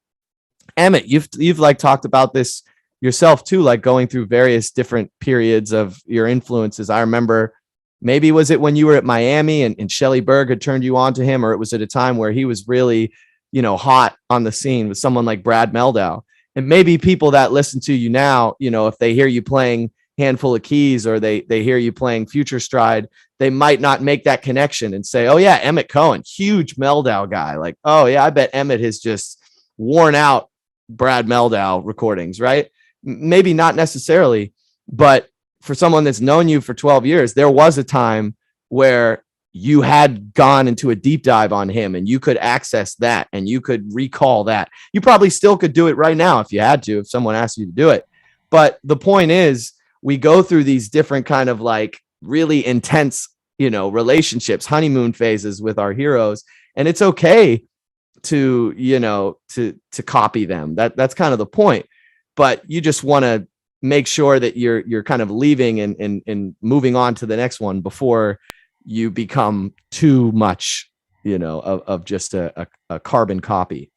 Emmet, you've like talked about this yourself too, like going through various different periods of your influences. I remember, maybe was it when you were at Miami and Shelley Berg had turned you on to him, or it was at a time where he was really, hot on the scene with someone like Brad Mehldau. And maybe people that listen to you now, if they hear you playing Handful of Keys or they hear you playing Future Stride, they might not make that connection and say, oh yeah, Emmet Cohen, huge Mehldau guy. Like, oh yeah, I bet Emmet has just worn out Brad Mehldau recordings, right? Maybe not necessarily, but for someone that's known you for 12 years, there was a time where you had gone into a deep dive on him and you could access that and you could recall that. You probably still could do it right now if you had to, if someone asked you to do it. But the point is, we go through these different kind of like really intense, relationships, honeymoon phases with our heroes. And it's okay to, to copy them. That's kind of the point. But you just want to make sure that you're kind of leaving and moving on to the next one before you become too much, of just a carbon copy.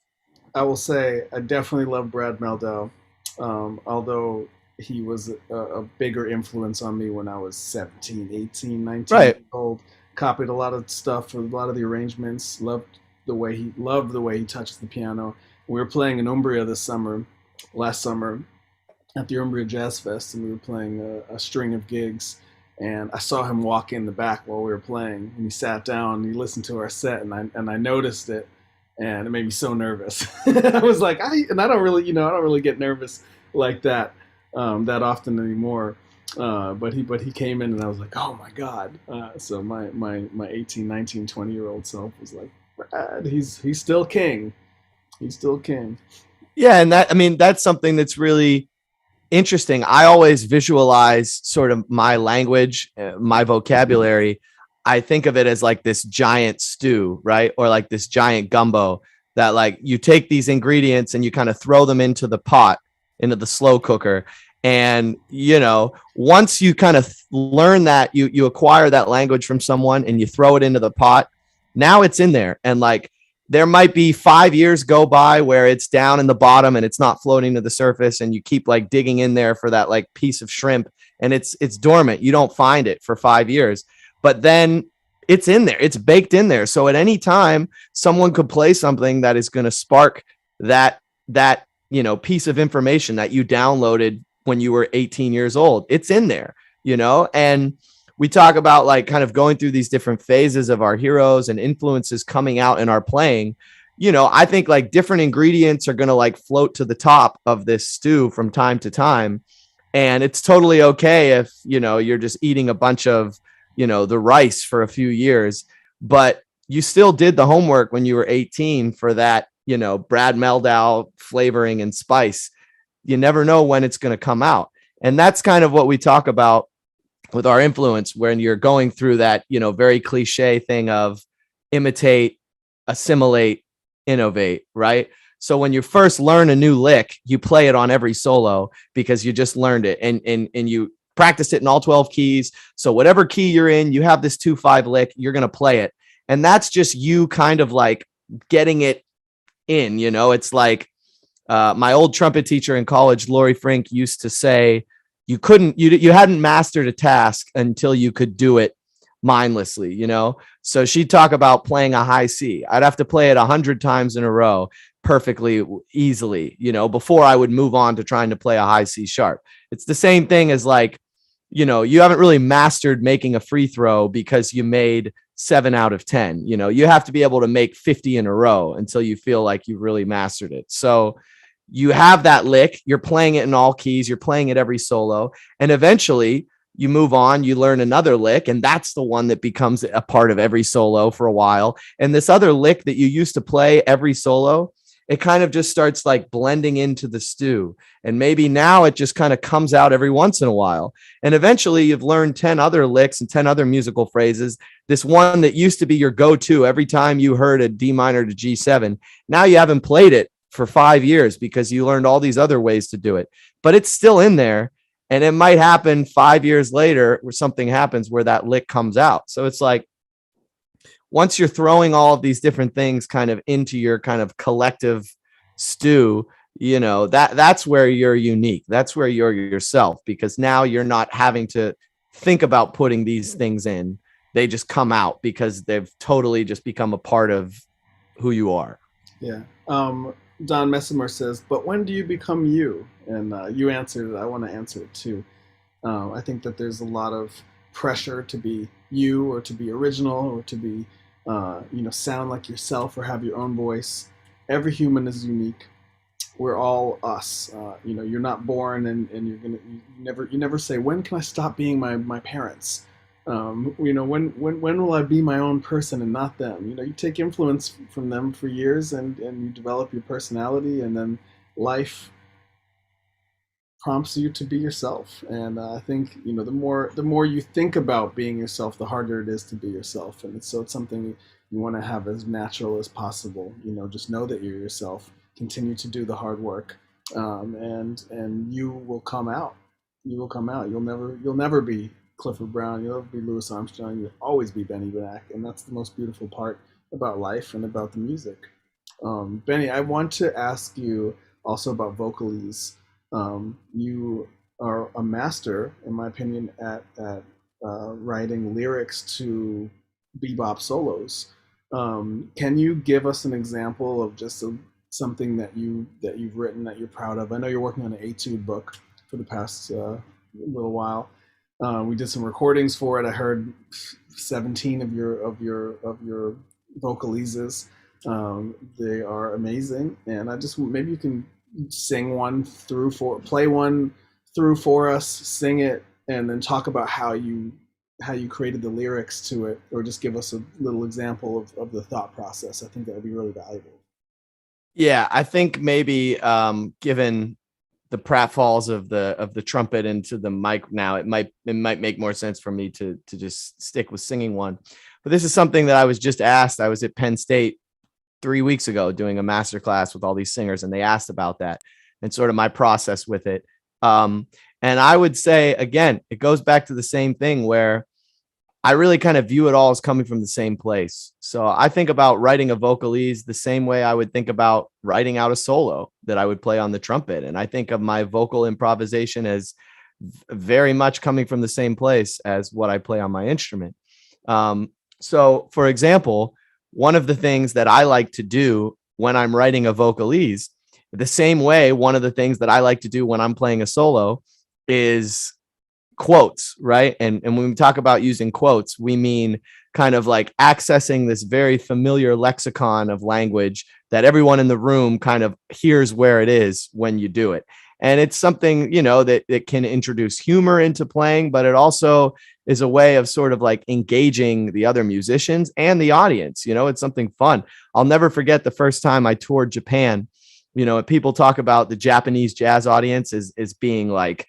I will say I definitely love Brad Mehldau, although he was a bigger influence on me when I was 17, 18, 19 right. years old. Copied a lot of stuff, a lot of the arrangements, loved the way he touches the piano. We were playing in Umbria last summer, at the Umbria Jazz Fest, and we were playing a string of gigs. And I saw him walk in the back while we were playing, and he sat down and he listened to our set, and I noticed it, and it made me so nervous. I was like, I don't really get nervous like that often anymore. But he came in and I was like, oh my God. So my 18, 19, 20-year-old self was like, Brad, he's still king. He's still king. Yeah. And that's something that's really interesting. I always visualize sort of my language, my vocabulary. I think of it as like this giant stew, right? Or like this giant gumbo that like you take these ingredients and you kind of throw them into the pot, into the slow cooker. And, once you kind of learn that, you acquire that language from someone and you throw it into the pot, now it's in there. And like, there might be 5 years go by where it's down in the bottom and it's not floating to the surface. And you keep like digging in there for that like piece of shrimp and it's dormant. You don't find it for 5 years, but then it's in there. It's baked in there. So at any time, someone could play something that is going to spark that piece of information that you downloaded when you were 18 years old. It's in there, and we talk about like kind of going through these different phases of our heroes and influences coming out in our playing. I think like different ingredients are going to like float to the top of this stew from time to time. And it's totally okay if, you're just eating a bunch of, the rice for a few years, but you still did the homework when you were 18 for that, Brad Mehldau flavoring and spice. You never know when it's going to come out. And that's kind of what we talk about with our influence, when you're going through that, very cliche thing of imitate, assimilate, innovate, right? So when you first learn a new lick, you play it on every solo because you just learned it, and you practice it in all 12 keys. So whatever key you're in, you have this 2/5 lick, you're going to play it. And that's just you kind of like getting it in, it's like my old trumpet teacher in college, Lori Frink, used to say, you hadn't mastered a task until you could do it mindlessly, So she'd talk about playing a high C. I'd have to play it 100 times in a row perfectly easily, before I would move on to trying to play a high C sharp. It's the same thing as like, you haven't really mastered making a free throw because you made 7 out of 10. You have to be able to make 50 in a row until you feel like you really mastered it. So you have that lick, you're playing it in all keys, you're playing it every solo, and eventually you move on, you learn another lick, and that's the one that becomes a part of every solo for a while. And this other lick that you used to play every solo, it kind of just starts like blending into the stew. And maybe now it just kind of comes out every once in a while. And eventually you've learned 10 other licks and 10 other musical phrases. This one that used to be your go-to every time you heard a D minor to G7, now you haven't played it for 5 years because you learned all these other ways to do it, but it's still in there. And it might happen 5 years later where something happens where that lick comes out. So it's like, once you're throwing all of these different things kind of into your kind of collective stew, that's where you're unique. That's where you're yourself, because now you're not having to think about putting these things in. They just come out because they've totally just become a part of who you are. Yeah. Don Messimer says, but when do you become you? And you answered it. I want to answer it too. I think that there's a lot of pressure to be you, or to be original, or to be, sound like yourself, or have your own voice. Every human is unique. We're all us. You're not born and you never say, when can I stop being my parents? When will I be my own person and not them? You take influence from them for years, and you develop your personality, and then life prompts you to be yourself. And I think the more you think about being yourself, the harder it is to be yourself. And it's something you want to have as natural as possible. Just know that you're yourself. Continue to do the hard work, and you will come out. You will come out. You'll never be Clifford Brown, you'll never be Louis Armstrong, you'll always be Benny Benack, and that's the most beautiful part about life and about the music. Benny, I want to ask you also about vocalese. You are a master, in my opinion, at writing lyrics to bebop solos. Can you give us an example of just something that you've written that you're proud of? I know you're working on an etude book for the past little while. We did some recordings for it. I heard 17 of your vocalises. They are amazing, and I just maybe you can play one through for us, sing it, and then talk about how you created the lyrics to it, or just give us a little example of the thought process. I think that would be really valuable. Yeah, I think maybe given the pratfalls of the trumpet into the mic now, it might make more sense for me to just stick with singing one. But this is something that I was just asked. I was at Penn State 3 weeks ago doing a master class with all these singers, and they asked about that and sort of my process with it. And I would say, again, it goes back to the same thing where I really kind of view it all as coming from the same place. So I think about writing a vocalese the same way I would think about writing out a solo that I would play on the trumpet. And I think of my vocal improvisation as very much coming from the same place as what I play on my instrument. So for example, one of the things that I like to do when I'm writing a vocalese, the same way, one of the things that I like to do when I'm playing a solo is quotes, right? And when we talk about using quotes, we mean kind of like accessing this very familiar lexicon of language that everyone in the room kind of hears where it is when you do it. And it's something, that it can introduce humor into playing, but it also is a way of sort of like engaging the other musicians and the audience. It's something fun. I'll never forget the first time I toured Japan. People talk about the Japanese jazz audience as being like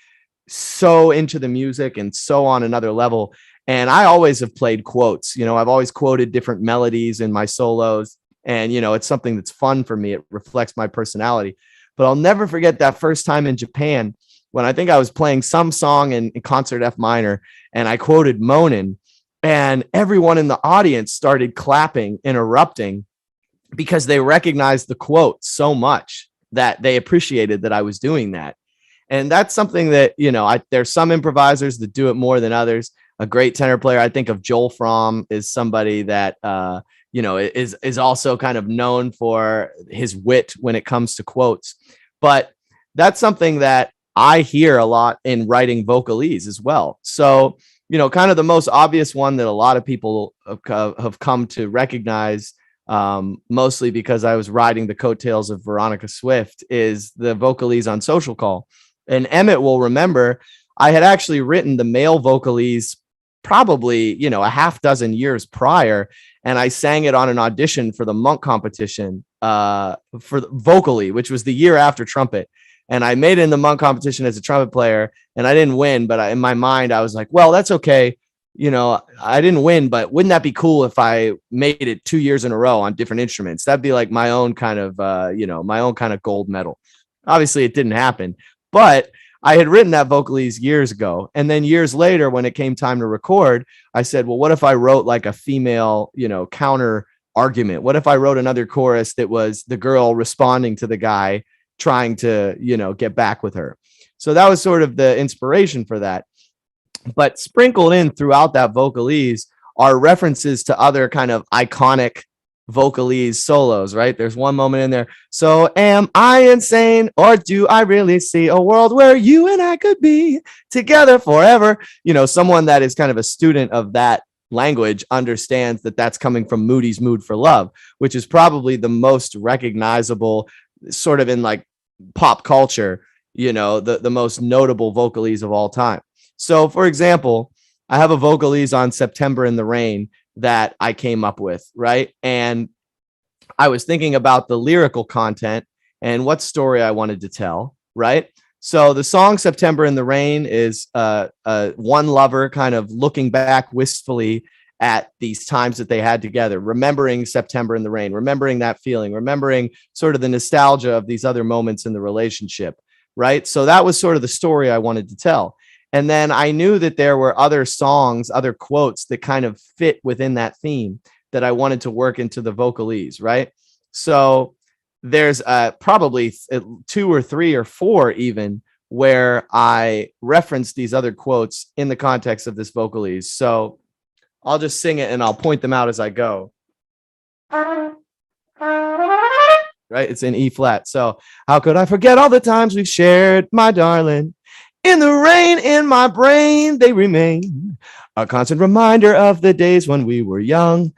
so into the music and so on another level. And I always have played quotes. I've always quoted different melodies in my solos. And, it's something that's fun for me. It reflects my personality. But I'll never forget that first time in Japan when I think I was playing some song in concert F minor and I quoted Monin, and everyone in the audience started clapping and erupting because they recognized the quote so much that they appreciated that I was doing that. And that's something that, there's some improvisers that do it more than others. A great tenor player, I think of Joel Fromm, is somebody that, is also kind of known for his wit when it comes to quotes. But that's something that I hear a lot in writing vocalese as well. So, kind of the most obvious one that a lot of people have come to recognize, mostly because I was riding the coattails of Veronica Swift, is the vocalese on Social Call. And Emmet will remember I had actually written the male vocalese probably, a half dozen years prior. And I sang it on an audition for the Monk competition for vocally, which was the year after Trumpet. And I made it in the Monk competition as a trumpet player, and I didn't win. But in my mind, I was like, well, that's okay. I didn't win, but wouldn't that be cool if I made it 2 years in a row on different instruments? That'd be like my own kind of, my own kind of gold medal. Obviously, it didn't happen, but I had written that vocalese years ago. And then years later, when it came time to record, I said, well, what if I wrote like a female, counter argument? What if I wrote another chorus that was the girl responding to the guy trying to, get back with her? So that was sort of the inspiration for that. But sprinkled in throughout that vocalese are references to other kind of iconic vocalese solos, right? There's one moment in there. So am I insane, or do I really see a world where you and I could be together forever? Someone that is kind of a student of that language understands that that's coming from Moody's Mood for Love, which is probably the most recognizable sort of in like pop culture, the most notable vocalese of all time. So for example, I have a vocalese on September in the Rain that I came up with, right? And I was thinking about the lyrical content and what story I wanted to tell, right? So the song September in the Rain is one lover kind of looking back wistfully at these times that they had together, remembering September in the Rain, remembering that feeling, remembering sort of the nostalgia of these other moments in the relationship, right? So that was sort of the story I wanted to tell. And then I knew that there were other songs, other quotes that kind of fit within that theme that I wanted to work into the vocalese, right? So there's probably 2 or 3 or 4 even where I reference these other quotes in the context of this vocalese. So I'll just sing it and I'll point them out as I go. Right? It's in E flat. So how could I forget all the times we've shared, my darling? In the rain, in my brain, they remain a constant reminder of the days when we were young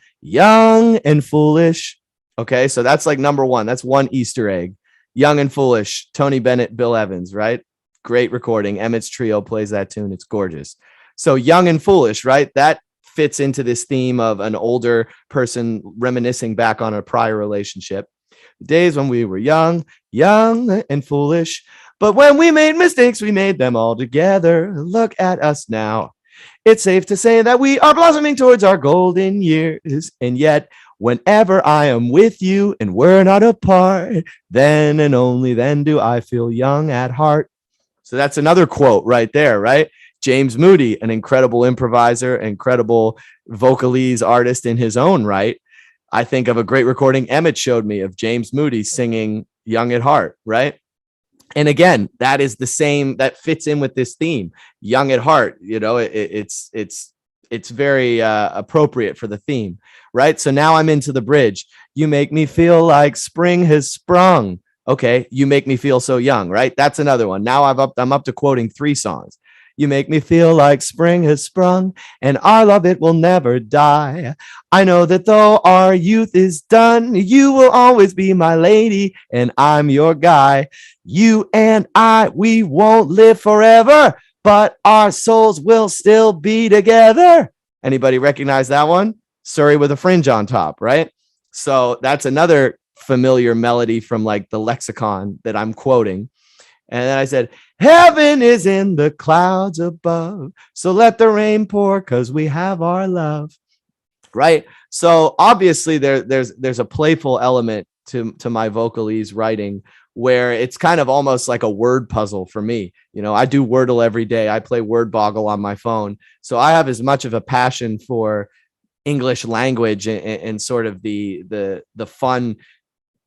and foolish. Okay, so that's like number 1. That's one Easter egg. Young and Foolish, Tony Bennett, Bill Evans, right? Great recording. Emmett's Trio plays that tune. It's gorgeous. So Young and Foolish, right? That fits into this theme of an older person reminiscing back on a prior relationship. Days when we were young and foolish. But when we made mistakes, we made them all together. Look at us now. It's safe to say that we are blossoming towards our golden years. And yet, whenever I am with you and we're not apart, then and only then do I feel young at heart. So that's another quote right there, right? James Moody, an incredible improviser, incredible vocalese artist in his own right. I think of a great recording Emmet showed me of James Moody singing Young at Heart, right? And again, that is the same, that fits in with this theme, Young at Heart. It's very appropriate for the theme, right? So now I'm into the bridge. You make me feel like spring has sprung. Okay, you make me feel so young, right? That's another one. Now I'm up to quoting 3 songs. You make me feel like spring has sprung, and our love, it will never die. I know that though our youth is done, you will always be my lady, and I'm your guy. You and I, we won't live forever, but our souls will still be together. Anybody recognize that one? Surrey with a fringe on top, right? So that's another familiar melody from like the lexicon that I'm quoting. And then I said, heaven is in the clouds above, so let the rain pour because we have our love. Right. So obviously there's a playful element to my vocalese writing where it's kind of almost like a word puzzle for me. You know, I do Wordle every day. I play Word Boggle on my phone. So I have as much of a passion for English language and sort of the fun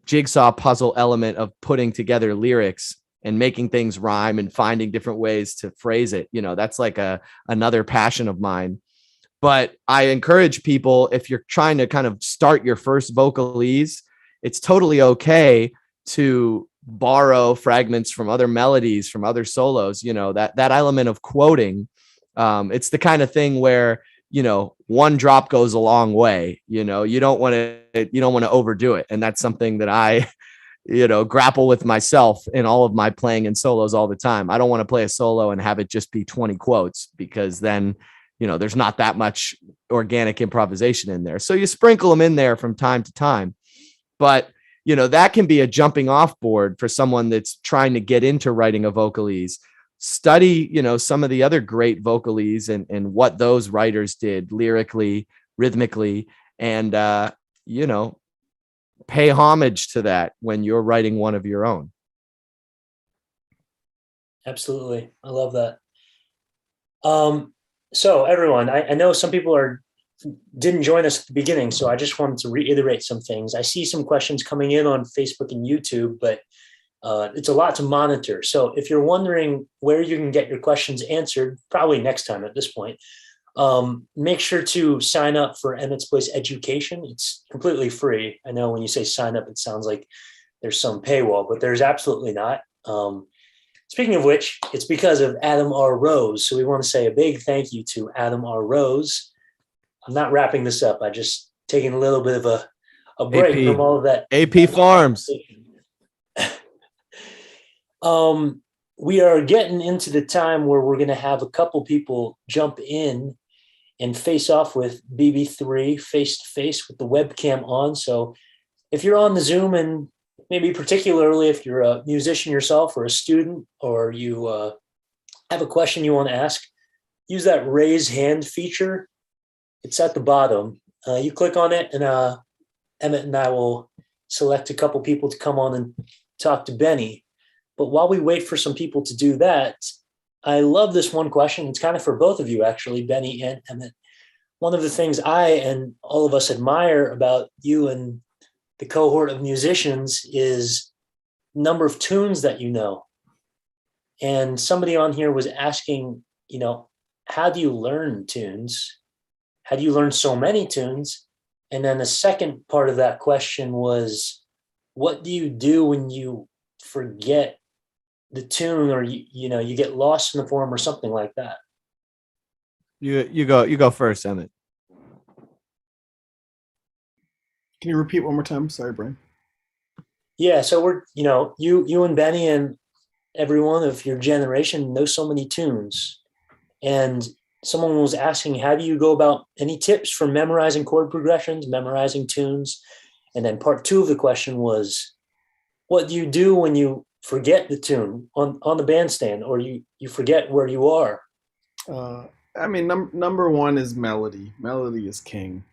jigsaw puzzle element of putting together lyrics and making things rhyme and finding different ways to phrase it. You know, that's like another passion of mine. But I encourage people, if you're trying to kind of start your first vocalese, it's totally okay to borrow fragments from other melodies, from other solos. You know, that element of quoting, it's the kind of thing where, you know, one drop goes a long way. You know, you don't want to overdo it. And that's something that I, you know, grapple with myself in all of my playing and solos all the time. I don't want to play a solo and have it just be 20 quotes, because then, you know, there's not that much organic improvisation in there. So you sprinkle them in there from time to time. But, you know, that can be a jumping off board for someone that's trying to get into writing a vocalese. Study, you know, some of the other great vocalese and what those writers did lyrically, rhythmically, and, you know, pay homage to that when you're writing one of your own. Absolutely. I love that. So everyone, I know some people didn't join us at the beginning, so I just wanted to reiterate some things. I see some questions coming in on Facebook and YouTube, but it's a lot to monitor. So if you're wondering where you can get your questions answered, probably next time at this point, make sure to sign up for Emmett's Place Education. It's completely free. I know when you say sign up, it sounds like there's some paywall, but there's absolutely not. Speaking of which, it's because of Adam R. Rose. So we want to say a big thank you to Adam R. Rose. I'm not wrapping this up. I just taking a little bit of a break AP. from all of that. AP Farms. We are getting into the time where we're going to have a couple people jump in and face off with BB3 face to face with the webcam on. So if you're on the Zoom, and maybe particularly if you're a musician yourself or a student, or you have a question you want to ask, use that raise hand feature. It's at the bottom. You click on it, and Emmett and I will select a couple people to come on and talk to Benny. But while we wait for some people to do that, I love this one question. It's kind of for both of you, actually, Benny and Emmett. One of the things I and all of us admire about you and the cohort of musicians is the number of tunes that you know. And somebody on here was asking, you know, how do you learn tunes? How do you learn so many tunes? And then the second part of that question was, what do you do when you forget the tune, or you know, you get lost in the form or something like that? You go first, Emmett. Can you repeat one more time? Sorry, Bryan. Yeah, so we're, you know, you and Benny and everyone of your generation know so many tunes. And someone was asking, how do you go about, any tips for memorizing chord progressions, memorizing tunes? And then part two of the question was, what do you do when you forget the tune on the bandstand, or you forget where you are? I mean, number one is melody. Melody is king.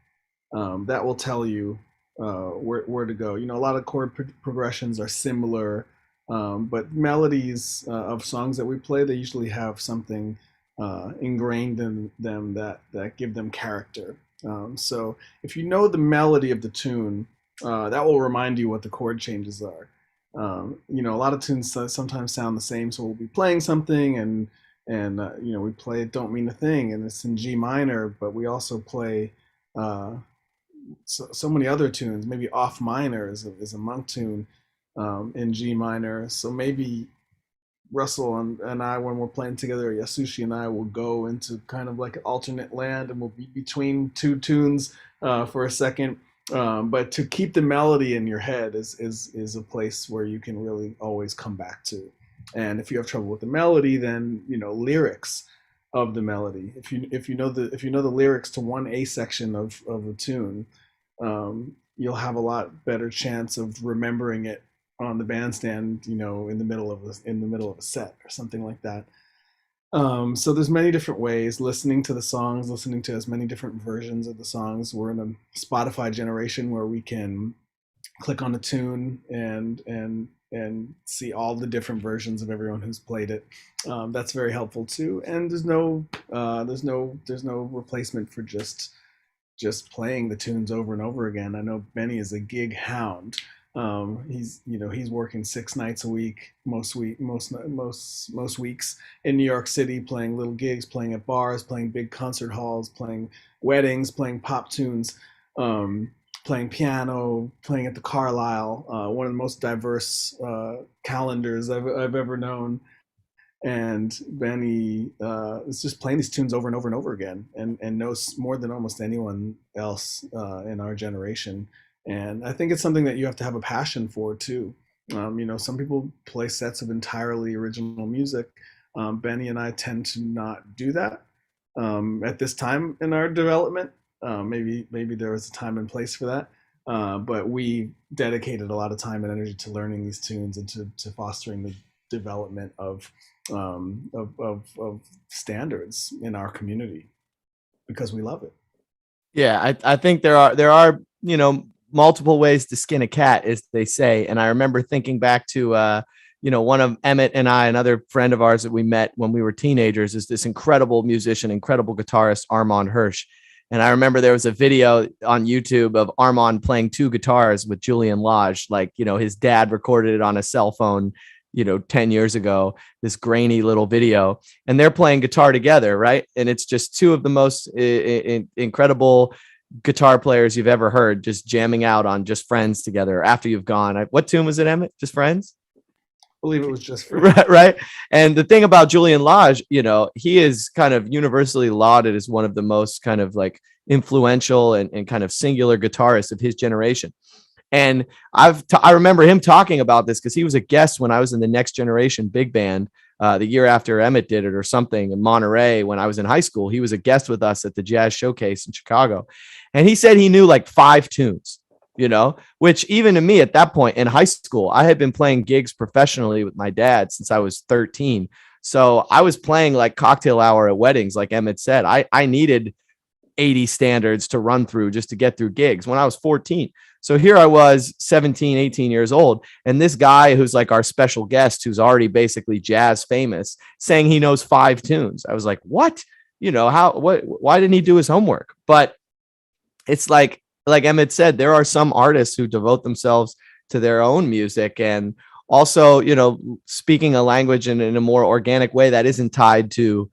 That will tell you where to go. You know, a lot of chord progressions are similar, but melodies of songs that we play, they usually have something ingrained in them that give them character. So if you know the melody of the tune, that will remind you what the chord changes are. You know, a lot of tunes sometimes sound the same, so we'll be playing something and you know, we play It Don't Mean a Thing, and it's in G minor, but we also play so many other tunes. Maybe Off Minor is a monk tune in G minor. So maybe Russell and I, when we're playing together, Yasushi and I will go into kind of like an alternate land, and we'll be between two tunes for a second. But to keep the melody in your head is a place where you can really always come back to. And if you have trouble with the melody, then, you know, lyrics of the melody. If you know the lyrics to one A section of a tune, you'll have a lot better chance of remembering it on the bandstand, you know, in the middle of a set or something like that. So there's many different ways listening to the songs, listening to as many different versions of the songs. We're in a Spotify generation where we can click on a tune and see all the different versions of everyone who's played it. That's very helpful too. And there's no replacement for just playing the tunes over and over again. I know Benny is a gig hound. He's working 6 nights a week, most weeks in New York City, playing little gigs, playing at bars, playing big concert halls, playing weddings, playing pop tunes, playing piano, playing at the Carlisle, one of the most diverse calendars I've ever known. And Benny is just playing these tunes over and over and over again, and knows more than almost anyone else in our generation. And I think it's something that you have to have a passion for too. Some people play sets of entirely original music. Benny and I tend to not do that at this time in our development. Maybe there was a time and place for that, but we dedicated a lot of time and energy to learning these tunes and to fostering the development of standards in our community because we love it. Yeah, I think there are multiple ways to skin a cat, as they say. And I remember thinking back to one of Emmet and I, another friend of ours that we met when we were teenagers, is this incredible musician, incredible guitarist, Armand Hirsch. And I remember there was a video on YouTube of Armand playing 2 guitars with Julian Lage. Like, his dad recorded it on a cell phone, 10 years ago, this grainy little video, and they're playing guitar together. Right. And it's just 2 of the most incredible guitar players you've ever heard, just jamming out on Just Friends together after you've gone. What tune was it, Emmet? Just Friends? I believe it was Just Friends. Right. And the thing about Julian Lage, he is kind of universally lauded as one of the most kind of like influential and kind of singular guitarists of his generation. And I remember him talking about this because he was a guest when I was in the Next Generation big band the year after Emmet did it or something in Monterey when I was in high school. He was a guest with us at the Jazz Showcase in Chicago. And he said he knew like 5 tunes, which even to me at that point in high school, I had been playing gigs professionally with my dad since I was 13. So I was playing like cocktail hour at weddings. Like Emmet said, I needed 80 standards to run through just to get through gigs when I was 14. So here I was 17, 18 years old. And this guy who's like our special guest, who's already basically jazz famous, saying he knows 5 tunes. I was like, what? Why didn't he do his homework? But it's like Emmet said, there are some artists who devote themselves to their own music and also, speaking a language in a more organic way that isn't tied to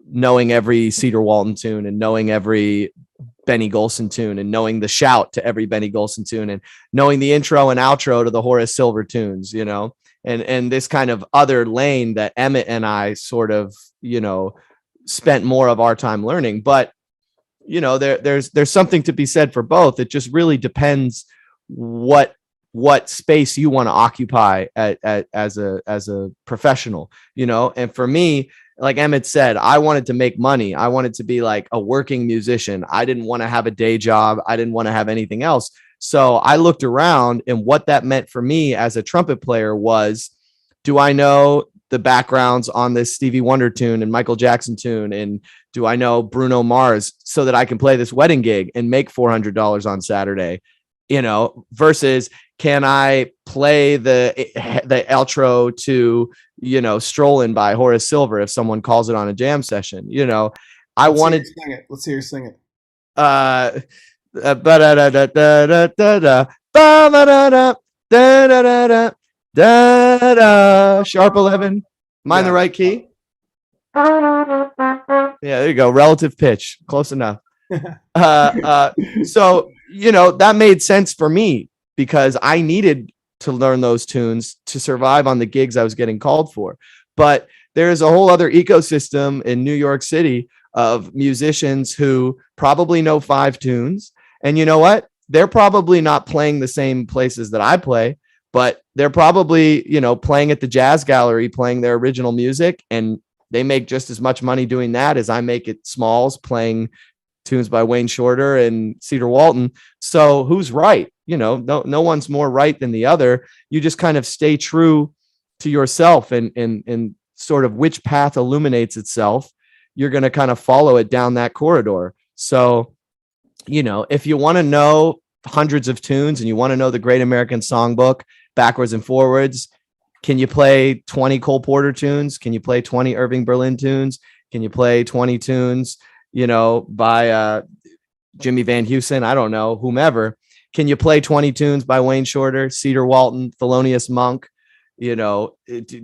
knowing every Cedar Walton tune and knowing every Benny Golson tune and knowing the shout to every Benny Golson tune and knowing the intro and outro to the Horace Silver tunes, and this kind of other lane that Emmet and I sort of, spent more of our time learning. But, there's something to be said for both. It just really depends what space you want to occupy as a professional, and for me, like Emmet said, I wanted to make money. I wanted to be like a working musician. I didn't want to have a day job. I didn't want to have anything else. So I looked around, and what that meant for me as a trumpet player was, do I know the backgrounds on this Stevie Wonder tune and Michael Jackson tune? And do I know Bruno Mars so that I can play this wedding gig and make $400 on Saturday, versus can I play the outro to, Strolling by Horace Silver if someone calls it on a jam session? I wanted to sing it. Let's hear you sing it. Sharp 11. Am I in the right key? Yeah, there you go. Relative pitch. Close enough. So, that made sense for me because I needed to learn those tunes to survive on the gigs I was getting called for. But there's a whole other ecosystem in New York City of musicians who probably know 5 tunes. And you know what? They're probably not playing the same places that I play, but they're probably, playing at the Jazz Gallery, playing their original music. And they make just as much money doing that as I make at Smalls playing, tunes by Wayne Shorter and Cedar Walton. So who's right? No one's more right than the other. You just kind of stay true to yourself and sort of which path illuminates itself. You're going to kind of follow it down that corridor. So, if you want to know hundreds of tunes and you want to know the Great American Songbook backwards and forwards, can you play 20 Cole Porter tunes? Can you play 20 Irving Berlin tunes? Can you play 20 tunes, by Jimmy Van Heusen? I don't know, whomever. Can you play 20 tunes by Wayne Shorter, Cedar Walton, Thelonious Monk? Do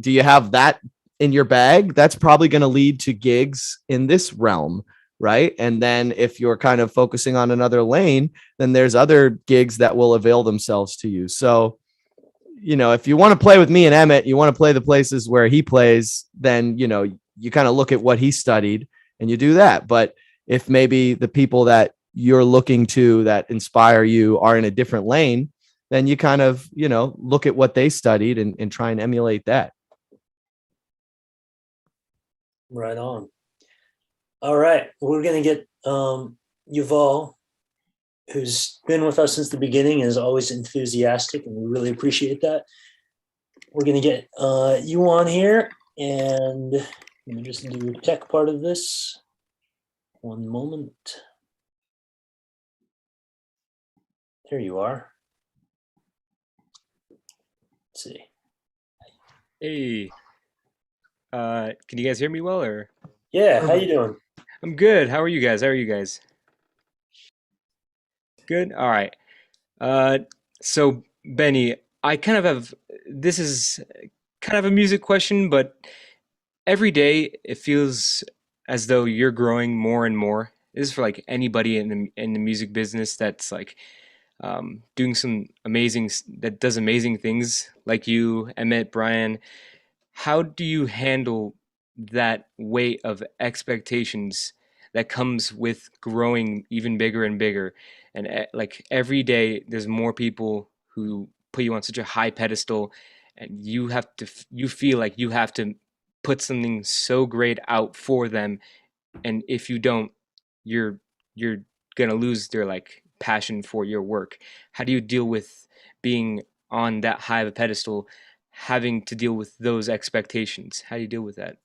you have that in your bag? That's probably going to lead to gigs in this realm, right? And then if you're kind of focusing on another lane, then there's other gigs that will avail themselves to you. So, if you want to play with me and Emmet, you want to play the places where he plays, then, you kind of look at what he studied and you do that. But if maybe the people that you're looking to that inspire you are in a different lane, then you kind of, look at what they studied and try and emulate that. Right on. All right. We're going to get Yuval, who's been with us since the beginning and is always enthusiastic, and we really appreciate that. We're going to get you on here, and let me just do the tech part of this. One moment. There you are. Let's see. Hey, can you guys hear me well, or? Yeah, how you doing? I'm good. How are you guys? Good. All right. So Benny, this is kind of a music question, but every day it feels as though you're growing more and more. This is for like anybody in the music business that's like doing that does amazing things, like you, Emmet, Bryan. How do you handle that weight of expectations that comes with growing even bigger and bigger? And like every day, there's more people who put you on such a high pedestal, and you feel like you have to put something so great out for them. And if you don't, you're gonna lose their like passion for your work. How do you deal with being on that high of a pedestal, having to deal with those expectations? How do you deal with that?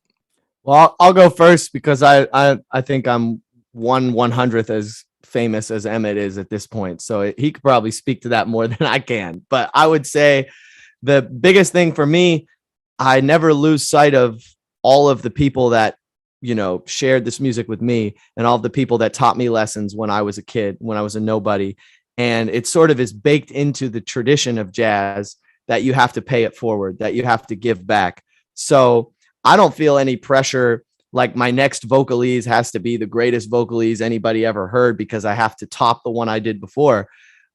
Well, I'll go first because I think I'm 1/100th as famous as Emmet is at this point. So he could probably speak to that more than I can. But I would say the biggest thing for me, I never lose sight of all of the people that, shared this music with me, and all of the people that taught me lessons when I was a kid, when I was a nobody. And it sort of is baked into the tradition of jazz that you have to pay it forward, that you have to give back. So I don't feel any pressure like my next vocalese has to be the greatest vocalese anybody ever heard because I have to top the one I did before.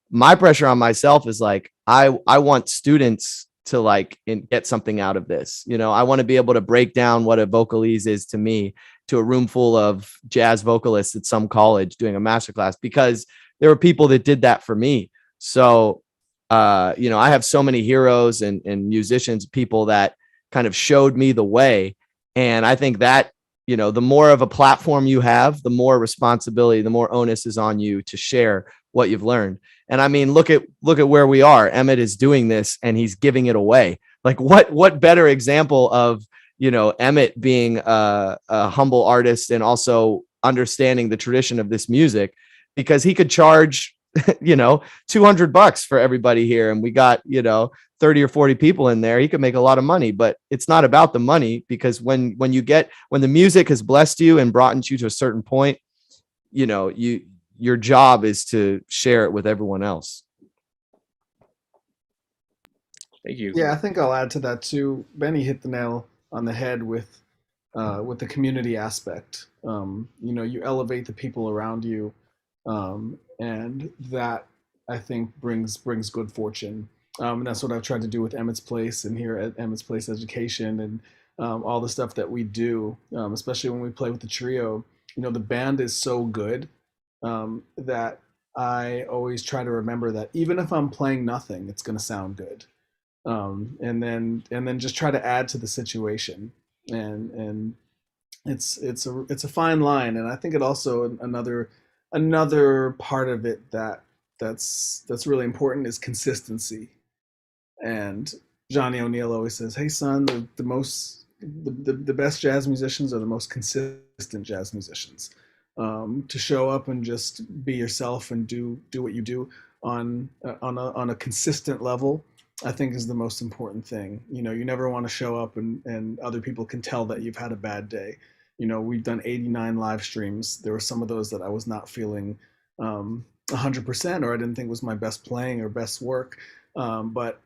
My pressure on myself is like, I want students to like get something out of this. I want to be able to break down what a vocalese is to me, to a room full of jazz vocalists at some college doing a masterclass, because there were people that did that for me. So, I have so many heroes and musicians, people that kind of showed me the way. And I think that, the more of a platform you have, the more responsibility, the more onus is on you to share what you've learned. And I mean, look at where we are. Emmet is doing this and he's giving it away. Like what better example of, Emmet being a humble artist and also understanding the tradition of this music, because he could charge, $200 for everybody here. And we got, 30 or 40 people in there. He could make a lot of money, but it's not about the money, because when the music has blessed you and brought you to a certain point, your job is to share it with everyone else. Thank you. Yeah, I think I'll add to that too. Benny hit the nail on the head with the community aspect. You elevate the people around you, and that I think brings good fortune. And that's what I've tried to do with Emmett's Place and here at Emmett's Place Education, and all the stuff that we do, especially when we play with the trio. The band is so good that I always try to remember that even if I'm playing nothing, it's going to sound good. And then just try to add to the situation. And it's a fine line. And I think it also, another another part of it that's really important is consistency. And Johnny O'Neill always says, "Hey son, the best jazz musicians are the most consistent jazz musicians. To show up and just be yourself and do what you do on a consistent level, I think is the most important thing. You know, you never want to show up and other people can tell that you've had a bad day. You know, we've done 89 live streams. There were some of those that I was not feeling 100%, or I didn't think was my best playing or best work. But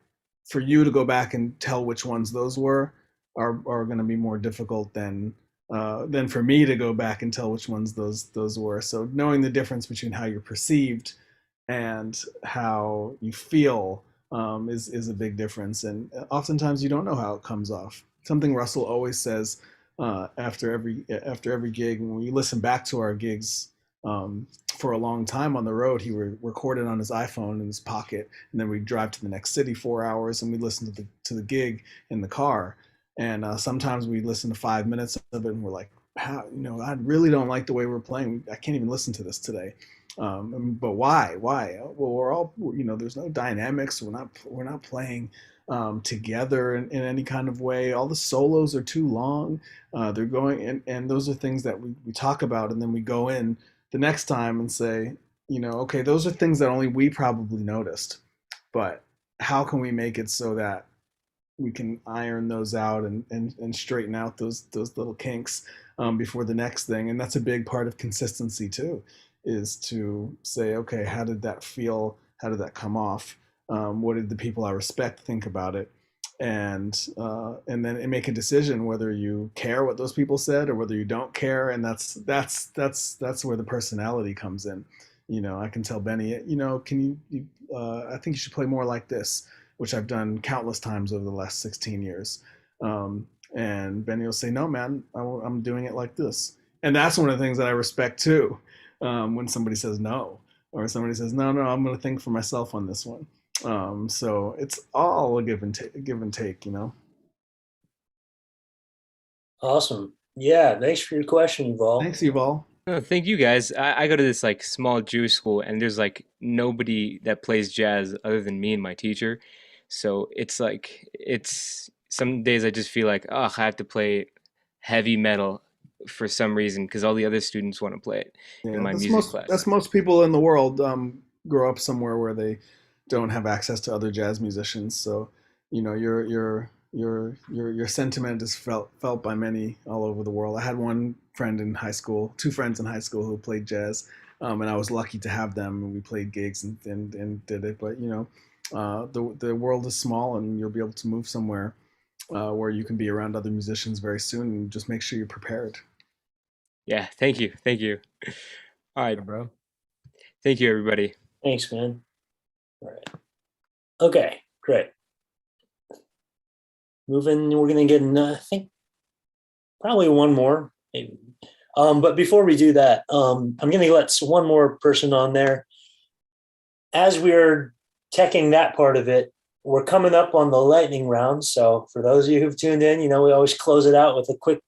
for you to go back and tell which ones those were are going to be more difficult than for me to go back and tell which ones those were. So knowing the difference between how you're perceived and how you feel is a big difference. And oftentimes you don't know how it comes off. Something Russell always says after every gig, when we listen back to our gigs for a long time on the road, he recorded on his iPhone in his pocket, and then we'd drive to the next city 4 hours and we'd listen to the gig in the car. And sometimes we listen to 5 minutes of it and we're like, how, you know, I really don't like the way we're playing. I can't even listen to this today. But why? Well, we're all, you know, there's no dynamics. We're not playing together in any kind of way. All the solos are too long. They're going, and those are things that we talk about, and then we go in the next time and say, you know, okay, those are things that only we probably noticed, but how can we make it so that we can iron those out and straighten out those little kinks before the next thing? And that's a big part of consistency too, is to say, okay, how did that feel? How did that come off? What did the people I respect think about it? And then make a decision whether you care what those people said or whether you don't care. And that's where the personality comes in. You know, I can tell Benny, you know, can you I think you should play more like this, which I've done countless times over the last 16 years. And Benny will say, no, man, I'm doing it like this. And that's one of the things that I respect too. When somebody says no, or somebody says, no, I'm going to think for myself on this one. So it's all a give and take, you know? Awesome. Yeah. Thanks for your question, Yuval. Thanks, Yuval. Oh, thank you guys. I go to this like small Jewish school, and there's like nobody that plays jazz other than me and my teacher. So it's like, it's some days I just feel like, oh, I have to play heavy metal for some reason because all the other students want to play it in my music class. That's most people in the world grow up somewhere where they don't have access to other jazz musicians. So, you know, your sentiment is felt by many all over the world. I had two friends in high school who played jazz, and I was lucky to have them, and we played gigs and did it. But you know, the world is small, and you'll be able to move somewhere where you can be around other musicians very soon, and just make sure you're prepared. Yeah, thank you. All right, Yeah, bro. Thank you, everybody. Thanks, man. All right. Okay, great. Moving, we're going to get, I think, probably one more. Maybe. But before we do that, I'm going to let one more person on there. As we're checking that part of it, we're coming up on the lightning round. So for those of you who've tuned in, you know, we always close it out with a quick,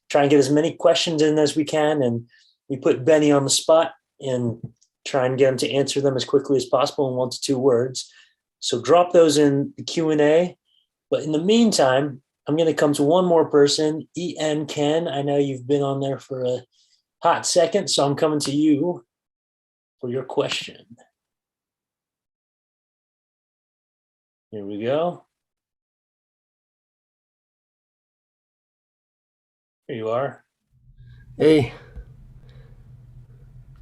try and get as many questions in as we can. And we put Benny on the spot and try and get him to answer them as quickly as possible in 1 to 2 words. So drop those in the Q&A. But in the meantime, I'm going to come to one more person, E.N. Ken. I know you've been on there for a hot second, so I'm coming to you for your question. Here we go. Here you are. Hey.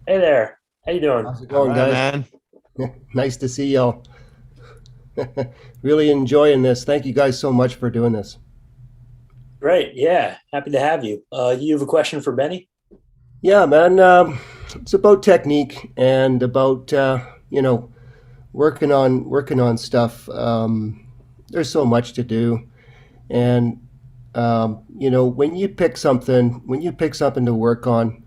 Hey there. How you doing? How's it going, All right, guys? man. Nice to see y'all. Really enjoying this. Thank you guys so much for doing this. Great. Yeah. Happy to have you. You have a question for Benny? Yeah, man. It's about technique and about you know, working on stuff. There's so much to do, and you know, when you pick something to work on,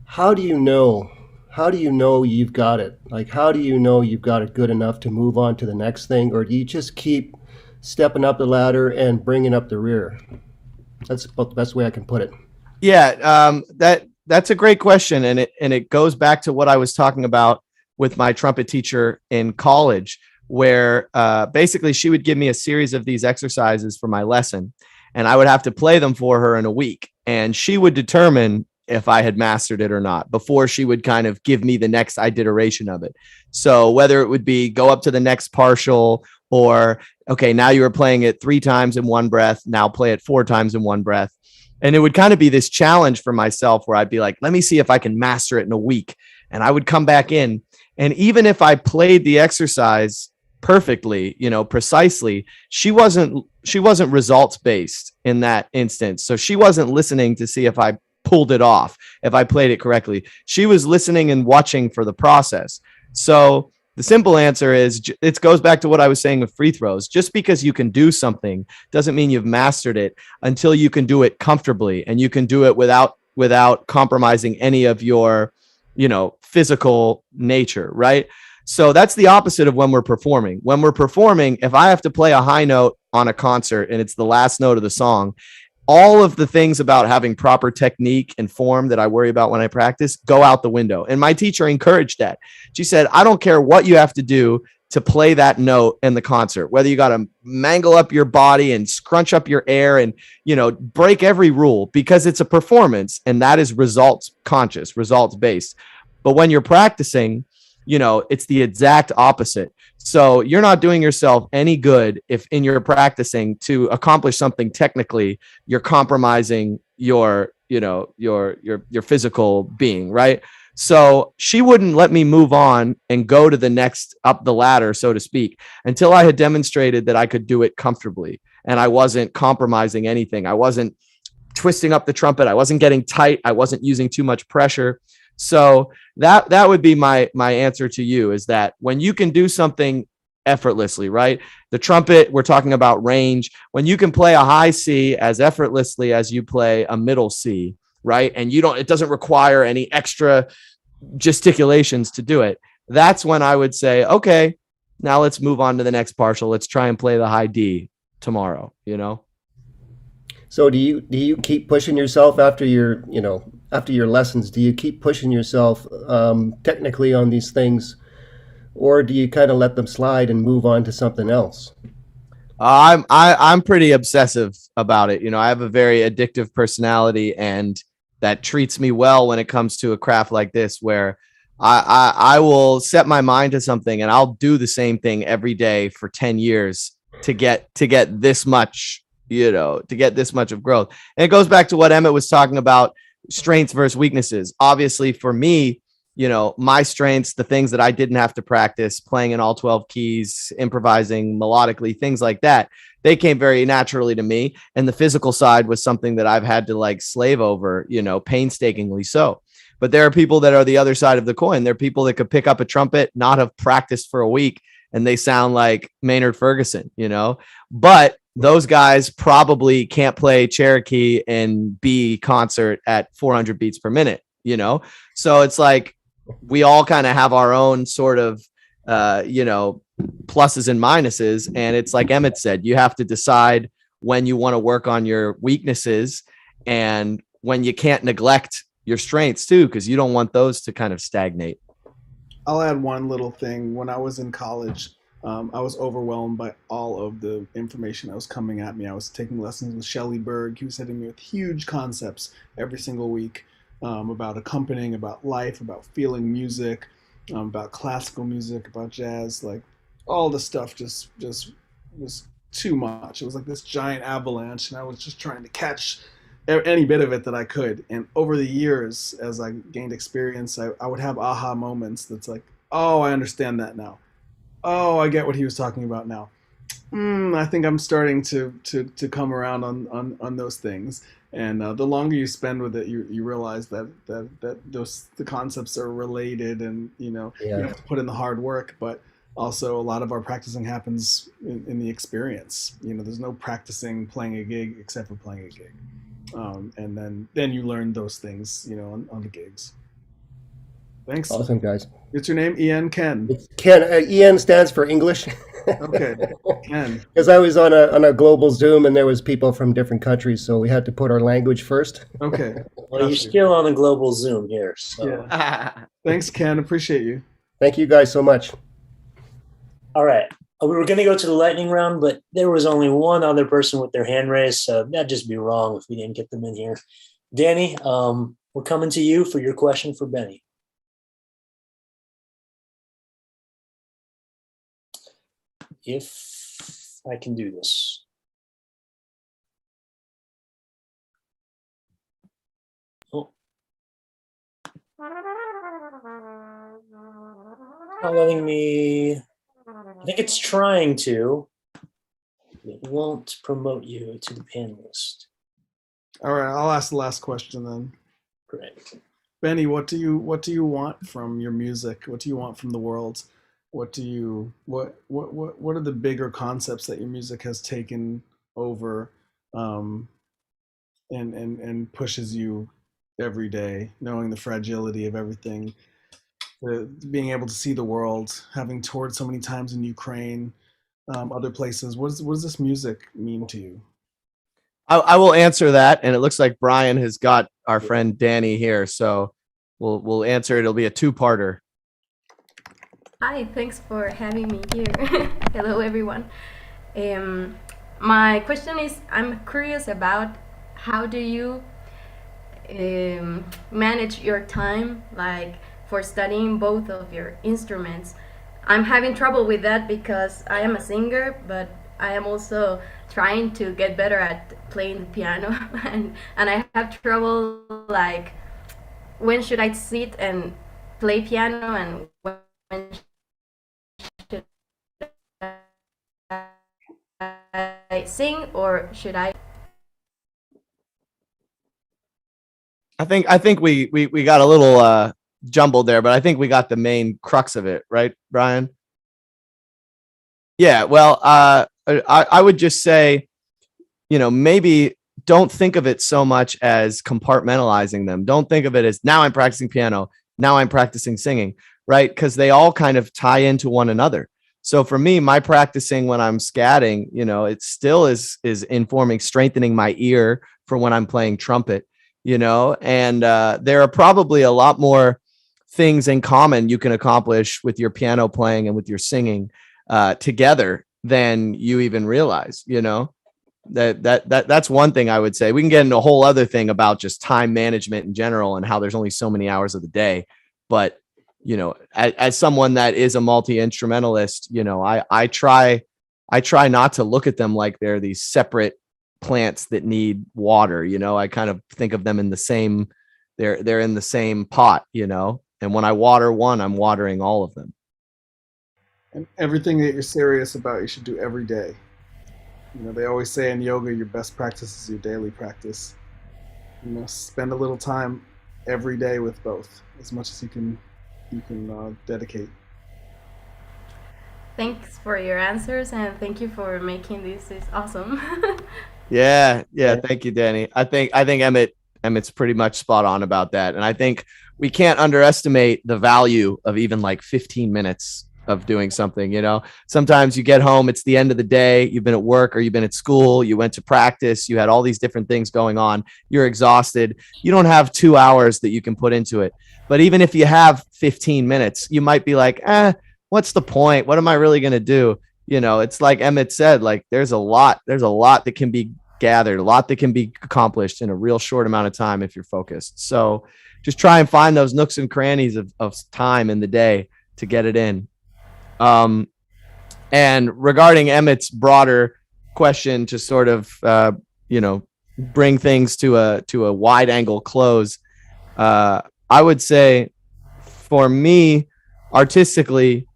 how do you know? How do you know you've got it? Like, how do you know you've got it good enough to move on to the next thing? Or do you just keep stepping up the ladder and bringing up the rear? That's about the best way I can put it. Yeah, that that's a great question, and it goes back to what I was talking about with my trumpet teacher in college, where basically she would give me a series of these exercises for my lesson, and I would have to play them for her in a week, and she would determine if I had mastered it or not before she would kind of give me the next iteration of it. So whether it would be go up to the next partial, or okay, now you were playing it 3 times in one breath, now play it 4 times in one breath. And it would kind of be this challenge for myself where I'd be like, let me see if I can master it in a week. And I would come back in. And even if I played the exercise perfectly, precisely, she wasn't results based in that instance. So she wasn't listening to see if I pulled it off, if I played it correctly. She was listening and watching for the process. So the simple answer is, it goes back to what I was saying with free throws. Just because you can do something doesn't mean you've mastered it until you can do it comfortably, and you can do it without compromising any of your, physical nature, right? So that's the opposite of when we're performing. When we're performing, if I have to play a high note on a concert and it's the last note of the song, all of the things about having proper technique and form that I worry about when I practice go out the window. And my teacher encouraged that. She said, I don't care what you have to do to play that note in the concert, whether you got to mangle up your body and scrunch up your air and, break every rule, because it's a performance, and that is results conscious, results based. But when you're practicing, it's the exact opposite. So you're not doing yourself any good if in your practicing to accomplish something technically, you're compromising your physical being, right? So she wouldn't let me move on and go to the next up the ladder, so to speak, until I had demonstrated that I could do it comfortably and I wasn't compromising anything. I wasn't twisting up the trumpet. I wasn't getting tight. I wasn't using too much pressure. So that would be my answer to you, is that when you can do something effortlessly, right? The trumpet, we're talking about range. When you can play a high C as effortlessly as you play a middle C, right? And it doesn't require any extra gesticulations to do it. That's when I would say, okay, now let's move on to the next partial. Let's try and play the high D tomorrow, So do you keep pushing yourself after your lessons? Do you keep pushing yourself technically on these things, or do you kind of let them slide and move on to something else? I'm pretty obsessive about it. I have a very addictive personality, and that treats me well when it comes to a craft like this, where I will set my mind to something and I'll do the same thing every day for 10 years to get this much, to get this much of growth. And it goes back to what Emmet was talking about, strengths versus weaknesses. Obviously for me, my strengths, the things that I didn't have to practice, playing in all 12 keys, improvising melodically, things like that, they came very naturally to me. And the physical side was something that I've had to slave over, painstakingly so. But there are people that are the other side of the coin. There are people that could pick up a trumpet, not have practiced for a week, and they sound like Maynard Ferguson, but those guys probably can't play Cherokee and B concert at 400 beats per minute, So it's like, we all kind of have our own sort of, pluses and minuses. And it's like Emmet said, you have to decide when you want to work on your weaknesses and when you can't neglect your strengths too, because you don't want those to kind of stagnate. I'll add one little thing. When I was in college, I was overwhelmed by all of the information that was coming at me. I was taking lessons with Shelley Berg. He was hitting me with huge concepts every single week about accompanying, about life, about feeling music, about classical music, about jazz. Like all the stuff just was too much. It was like this giant avalanche, and I was just trying to catch any bit of it that I could. And over the years, as I gained experience, I would have aha moments that's like, oh, I understand that now. Oh, I get what he was talking about now. I think I'm starting to come around on those things. And the longer you spend with it, you realize that the concepts are related, and you have to put in the hard work. But also, a lot of our practicing happens in the experience. There's no practicing playing a gig except for playing a gig, and then you learn those things, on the gigs. Thanks. Awesome, guys. What's your name? Ian? Ken? It's Ken. EN stands for English. Okay, Ken. Because I was on a global Zoom, and there was people from different countries, so we had to put our language first. Okay. Well, you're still on a global Zoom here, so. Yeah. Thanks, Ken. Appreciate you. Thank you guys so much. All right. We were going to go to the lightning round, but there was only one other person with their hand raised, so that'd just be wrong if we didn't get them in here. Danny, we're coming to you for your question for Benny. If I can do this. Oh. Not letting me. I think it's trying to. It won't promote you to the panelist. All right, I'll ask the last question then. Great. Benny, what do you want from your music? What do you want from the world? What are the bigger concepts that your music has taken over, and pushes you every day, knowing the fragility of everything, being able to see the world, having toured so many times in Ukraine, other places. What does this music mean to you? I will answer that, and it looks like Bryan has got our friend Danny here, so we'll answer it. It'll be a two-parter. Hi, thanks for having me here. Hello, everyone. My question is, I'm curious about how do you manage your time, like for studying both of your instruments? I'm having trouble with that because I am a singer, but I am also trying to get better at playing the piano, and I have trouble, like, when should I sit and play piano and when should I sing, or should I? I think we got a little jumbled there, but I think we got the main crux of it, right, Bryan? Yeah, well, I would just say, maybe don't think of it so much as compartmentalizing them. Don't think of it as now I'm practicing piano, now I'm practicing singing, right? Because they all kind of tie into one another. So for me, my practicing when I'm scatting, it still is informing, strengthening my ear for when I'm playing trumpet, and there are probably a lot more things in common you can accomplish with your piano playing and with your singing together than you even realize. That's one thing I would say. We can get into a whole other thing about just time management in general and how there's only so many hours of the day. But, as someone that is a multi-instrumentalist, I try not to look at them like they're these separate plants that need water. I kind of think of them in the same, they're in the same pot, and when I water one, I'm watering all of them. And everything that you're serious about, you should do every day. They always say in yoga, your best practice is your daily practice. Spend a little time every day with both, as much as you can dedicate. Thanks for your answers, and thank you for making this. It's awesome. Yeah. Thank you, Danny. I think Emmet's pretty much spot on about that, and I think we can't underestimate the value of even like 15 minutes of doing something. Sometimes you get home, it's the end of the day, you've been at work or you've been at school, you went to practice, you had all these different things going on, you're exhausted, you don't have 2 hours that you can put into it. But even if you have 15 minutes, you might be like, what's the point? What am I really going to do? It's like Emmet said, like there's a lot that can be gathered, a lot that can be accomplished in a real short amount of time if you're focused. So just try and find those nooks and crannies of time in the day to get it in. And regarding Emmet's broader question, to sort of, bring things to a wide angle close, I would say for me, artistically,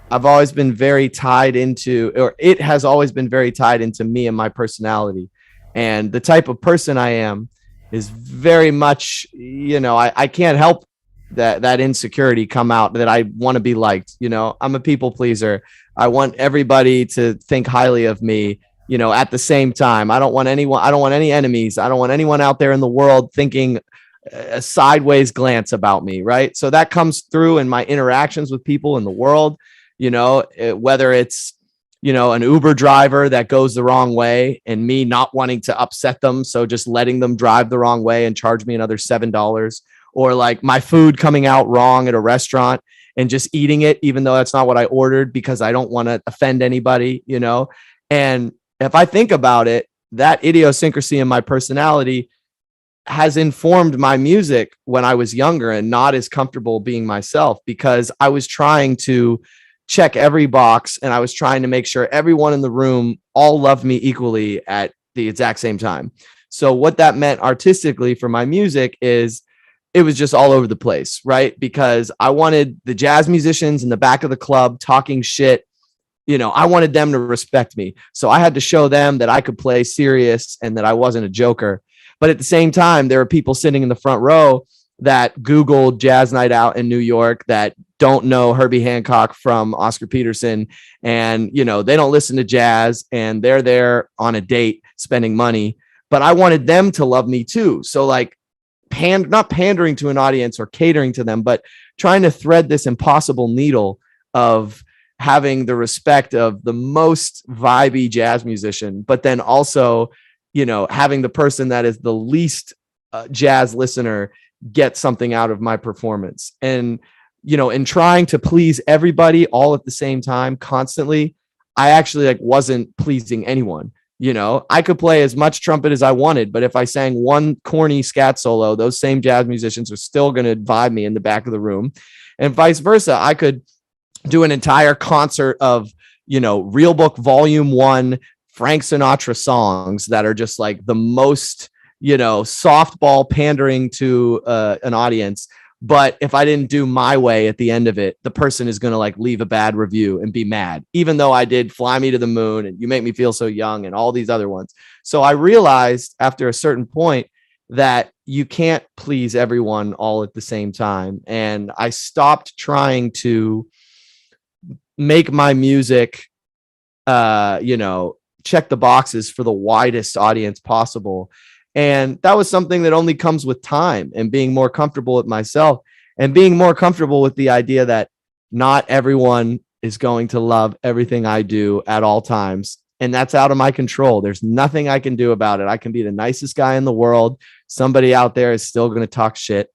I've always been very tied into, or it has always been very tied into me and my personality. And the type of person I am is very much, I can't help that insecurity come out, that I want to be liked. I'm a people pleaser. I want everybody to think highly of me, at the same time. I don't want any enemies. I don't want anyone out there in the world thinking a sideways glance about me. Right. So that comes through in my interactions with people in the world, whether it's an Uber driver that goes the wrong way and me not wanting to upset them. So just letting them drive the wrong way and charge me another $7, or like my food coming out wrong at a restaurant and just eating it, even though that's not what I ordered because I don't want to offend anybody, And if I think about it, that idiosyncrasy in my personality has informed my music when I was younger and not as comfortable being myself, because I was trying to check every box and I was trying to make sure everyone in the room all loved me equally at the exact same time. So what that meant artistically for my music is it was just all over the place, right? Because I wanted the jazz musicians in the back of the club talking shit. I wanted them to respect me. So I had to show them that I could play serious and that I wasn't a joker. But at the same time, there are people sitting in the front row that Googled Jazz Night Out in New York that don't know Herbie Hancock from Oscar Peterson. And, they don't listen to jazz and they're there on a date spending money. But I wanted them to love me too. So like not pandering to an audience or catering to them, but trying to thread this impossible needle of having the respect of the most vibey jazz musician, but then also, having the person that is the least jazz listener get something out of my performance. And, in trying to please everybody all at the same time constantly, I actually wasn't pleasing anyone. I could play as much trumpet as I wanted, but if I sang one corny scat solo, those same jazz musicians are still going to vibe me in the back of the room, and vice versa. I could do an entire concert of, Real Book Volume 1 Frank Sinatra songs that are just like the most, softball pandering to an audience. But if I didn't do my way at the end of it, the person is going to leave a bad review and be mad, even though I did Fly Me to the Moon and You Make Me Feel So Young and all these other ones. So I realized after a certain point that you can't please everyone all at the same time. And I stopped trying to make my music, check the boxes for the widest audience possible. And that was something that only comes with time and being more comfortable with myself and being more comfortable with the idea that not everyone is going to love everything I do at all times. And that's out of my control. There's nothing I can do about it. I can be the nicest guy in the world. Somebody out there is still going to talk shit.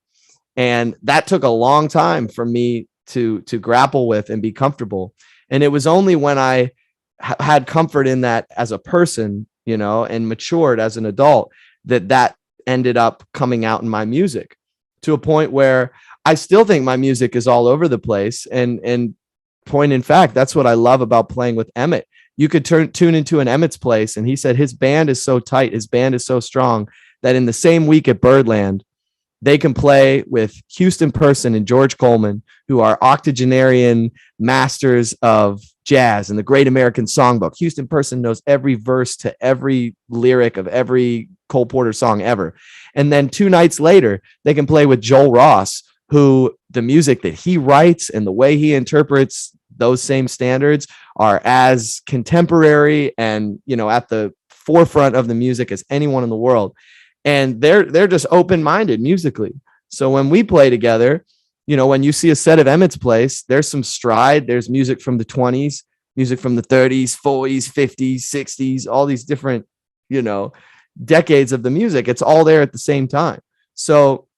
And that took a long time for me to grapple with and be comfortable. And it was only when I had comfort in that as a person, and matured as an adult, that ended up coming out in my music, to a point where I still think my music is all over the place. And point in fact, that's what I love about playing with Emmet. You could tune into an Emmet's place, and he said his band is so tight, his band is so strong that in the same week at Birdland, they can play with Houston Person and George Coleman, who are octogenarian masters of jazz and the Great American Songbook. Houston Person knows every verse to every lyric of every Cole Porter song ever. And then 2 nights later, they can play with Joel Ross, who the music that he writes and the way he interprets those same standards are as contemporary and, at the forefront of the music as anyone in the world. And they're just open-minded musically. So when we play together, when you see a set of Emmett's place, there's some stride, there's music from the 20s, music from the 30s, 40s, 50s, 60s, all these different, decades of the music. It's all there at the same time. So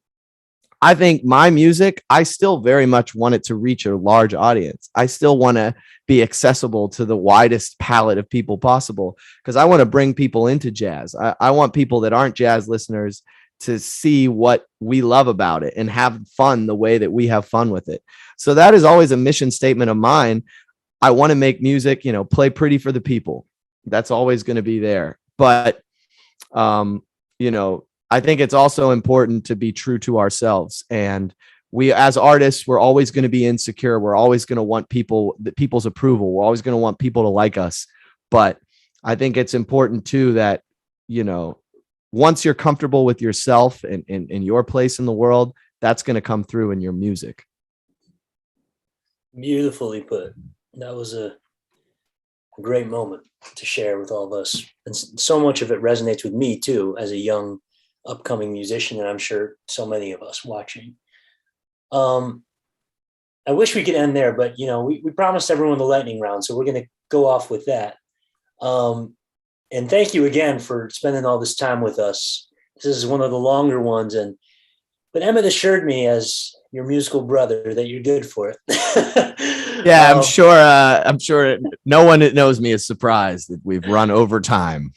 I think my music, I still very much want it to reach a large audience. I still want to be accessible to the widest palette of people possible, because I want to bring people into jazz. I want people that aren't jazz listeners to see what we love about it and have fun the way that we have fun with it. So that is always a mission statement of mine. I want to make music, play pretty for the people. That's always going to be there. But, I think it's also important to be true to ourselves. And we, as artists, we're always going to be insecure. We're always going to want people's approval. We're always going to want people to like us. But I think it's important too that, once you're comfortable with yourself and in your place in the world, that's going to come through in your music. Beautifully put. That was a great moment to share with all of us. And so much of it resonates with me too, as a young upcoming musician, and I'm sure so many of us watching. I wish we could end there, but we promised everyone the lightning round, so we're going to go off with that. And thank you again for spending all this time with us. This is one of the longer ones, but Emmet assured me as your musical brother that you're good for it. Yeah, I'm sure. I'm sure no one that knows me is surprised that we've run over time.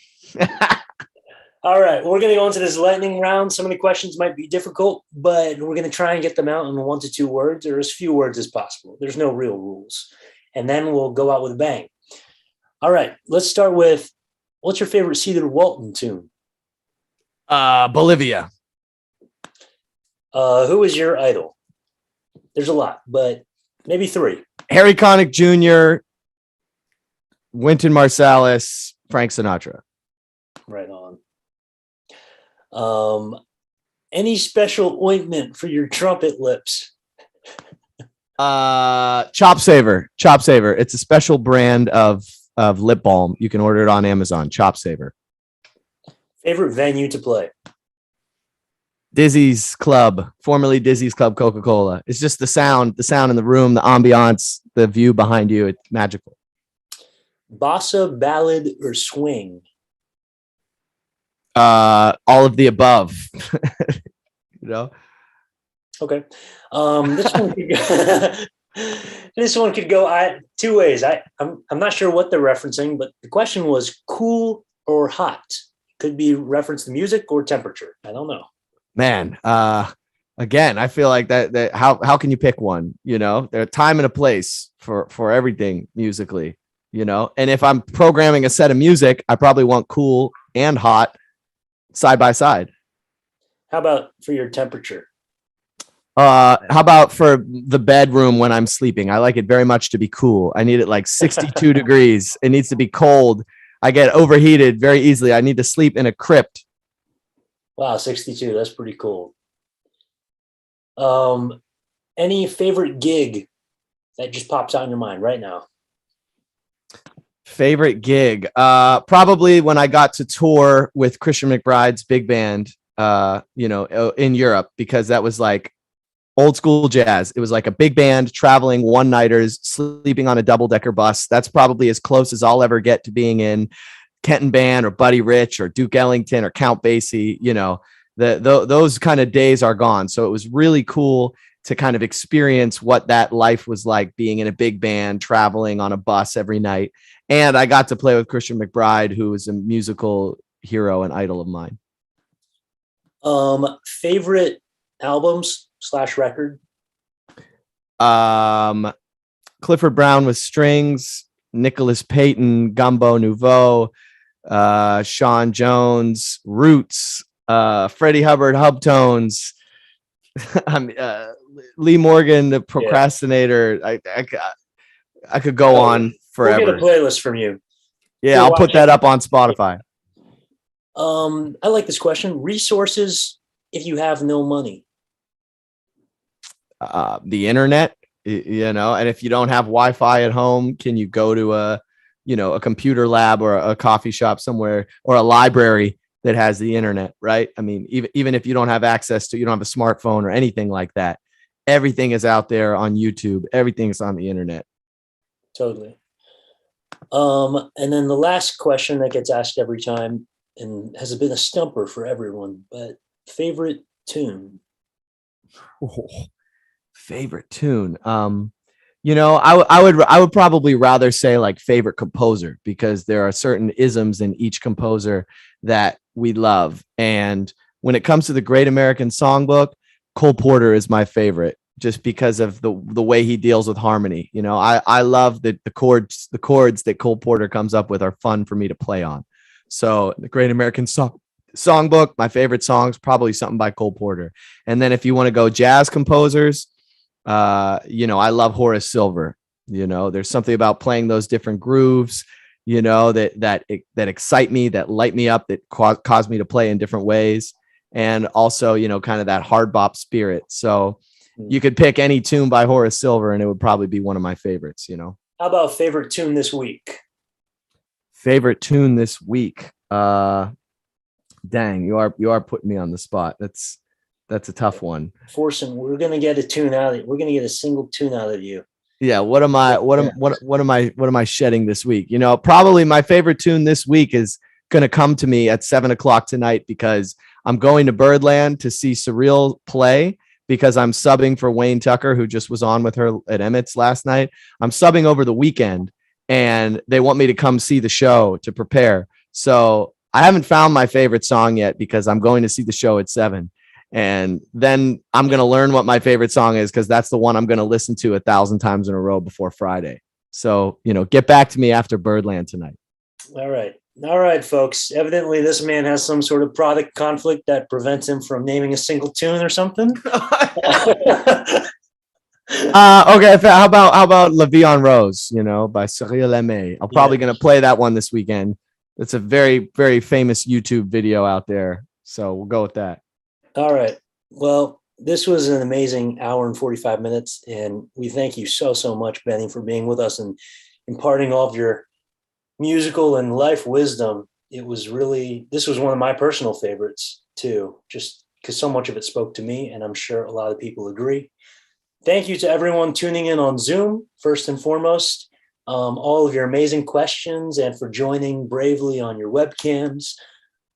All right, we're going to go into this lightning round. Some of the questions might be difficult, but we're going to try and get them out in 1 to 2 words or as few words as possible. There's no real rules. And then we'll go out with a bang. All right, let's start with, what's your favorite Cedar Walton tune? Bolivia. Who is your idol? There's a lot, but maybe 3. Harry Connick Jr., Wynton Marsalis, Frank Sinatra. Right on. Any special ointment for your trumpet lips? Chop Saver. It's a special brand of lip balm. You can order it on Amazon. Chop Saver. Favorite venue to play? Dizzy's Club, formerly Dizzy's Club Coca-Cola. It's just the sound in the room, the ambiance, the view behind you. It's magical. Bossa, ballad, or swing? All of the above. Okay. This one could go, this one could go 2 ways. I'm not sure what they're referencing, but the question was cool or hot. Could be reference to music or temperature. I don't know. Man, again, I feel like that how can you pick one? There's a time and a place for everything musically, and if I'm programming a set of music, I probably want cool and hot side by side. How about for your temperature? How about for the bedroom when I'm sleeping? I like it very much to be cool. I need it like 62 degrees. It needs to be cold. I get overheated very easily. I need to sleep in a crypt. Wow, 62. That's pretty cool. Any favorite gig that just pops out in your mind right now? Favorite gig? Probably when I got to tour with Christian McBride's big band, in Europe, because that was like old school jazz. It was like a big band traveling one-nighters, sleeping on a double-decker bus. That's probably as close as I'll ever get to being in Kenton Band or Buddy Rich or Duke Ellington or Count Basie. Those kind of days are gone. So it was really cool to kind of experience what that life was like, being in a big band, traveling on a bus every night. And I got to play with Christian McBride, who is a musical hero and idol of mine. Favorite albums / record? Clifford Brown with Strings, Nicholas Payton, Gumbo Nouveau, Sean Jones, Roots, Freddie Hubbard, Hubtones, Lee Morgan, the Procrastinator. I could go on forever. We'll get a playlist from you. Yeah, I'll put that up on Spotify. I like this question. Resources if you have no money? The internet, and if you don't have Wi-Fi at home, can you go to a computer lab or a coffee shop somewhere or a library that has the internet, right? I mean, even if you don't have access to, you don't have a smartphone or anything like that, everything is out there on YouTube. Everything's on the internet. Totally. And then the last question that gets asked every time and has been a stumper for everyone, but favorite tune? Favorite tune. I would probably rather say like favorite composer, because there are certain isms in each composer that we love. And when it comes to the Great American Songbook, Cole Porter is my favorite, just because of the way he deals with harmony. I love the chords that Cole Porter comes up with are fun for me to play on. So the Great American Songbook, my favorite songs, probably something by Cole Porter. And then if you want to go jazz composers, I love Horace Silver. There's something about playing those different grooves, that excite me, that light me up, that cause me to play in different ways. And also, kind of that hard bop spirit. So you could pick any tune by Horace Silver and it would probably be one of my favorites, How about favorite tune this week? Favorite tune this week. Dang, you are putting me on the spot. That's a tough one. We're going to get a tune out of you. We're going to get a single tune out of you. Yeah. What am I shedding this week? You know, probably my favorite tune this week is going to come to me at 7:00 tonight because I'm going to Birdland to see Surreal play because I'm subbing for Wayne Tucker, who just was on with her at Emmet's last night. I'm subbing over the weekend and they want me to come see the show to prepare. So I haven't found my favorite song yet because I'm going to see the show at 7. And then I'm going to learn what my favorite song is because that's the one I'm going to listen to 1,000 times in a row before Friday. So, you know, get back to me after Birdland tonight. All right. All right, folks. Evidently, this man has some sort of product conflict that prevents him from naming a single tune or something. Okay. How about La Vie en Rose, you know, by Cyril Aimé. I'm probably going to play that one this weekend. It's a very, very famous YouTube video out there. So we'll go with that. All right. Well, this was an amazing hour and 45 minutes. And we thank you so, so much, Benny, for being with us and imparting all of your musical and life wisdom. This was one of my personal favorites too, just because so much of it spoke to me. And I'm sure a lot of people agree. Thank you to everyone tuning in on Zoom, first and foremost. All of your amazing questions and for joining bravely on your webcams.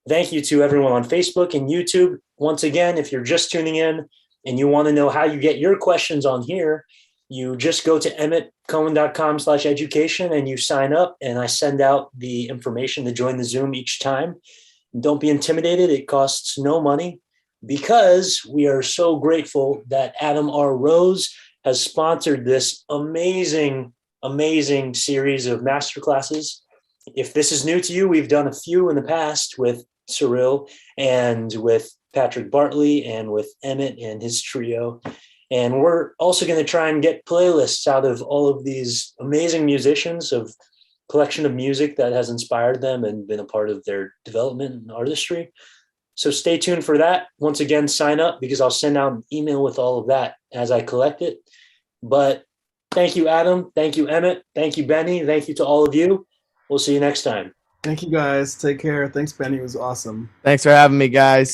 Thank you to everyone on Facebook and YouTube. Once again, if you're just tuning in and you want to know how you get your questions on here, you just go to emmetcohen.com/education and you sign up, and I send out the information to join the Zoom each time. Don't be intimidated. It costs no money because we are so grateful that Adam R. Rose has sponsored this amazing series of masterclasses. If this is new to you, we've done a few in the past with Cyril and with Patrick Bartley and with Emmet and his trio. And we're also going to try and get playlists out of all of these amazing musicians of collection of music that has inspired them and been a part of their development and artistry. So stay tuned for that. Once again, sign up because I'll send out an email with all of that as I collect it. But thank you, Adam. Thank you, Emmet. Thank you, Benny. Thank you to all of you. We'll see you next time. Thank you, guys. Take care. Thanks, Benny. It was awesome. Thanks for having me, guys.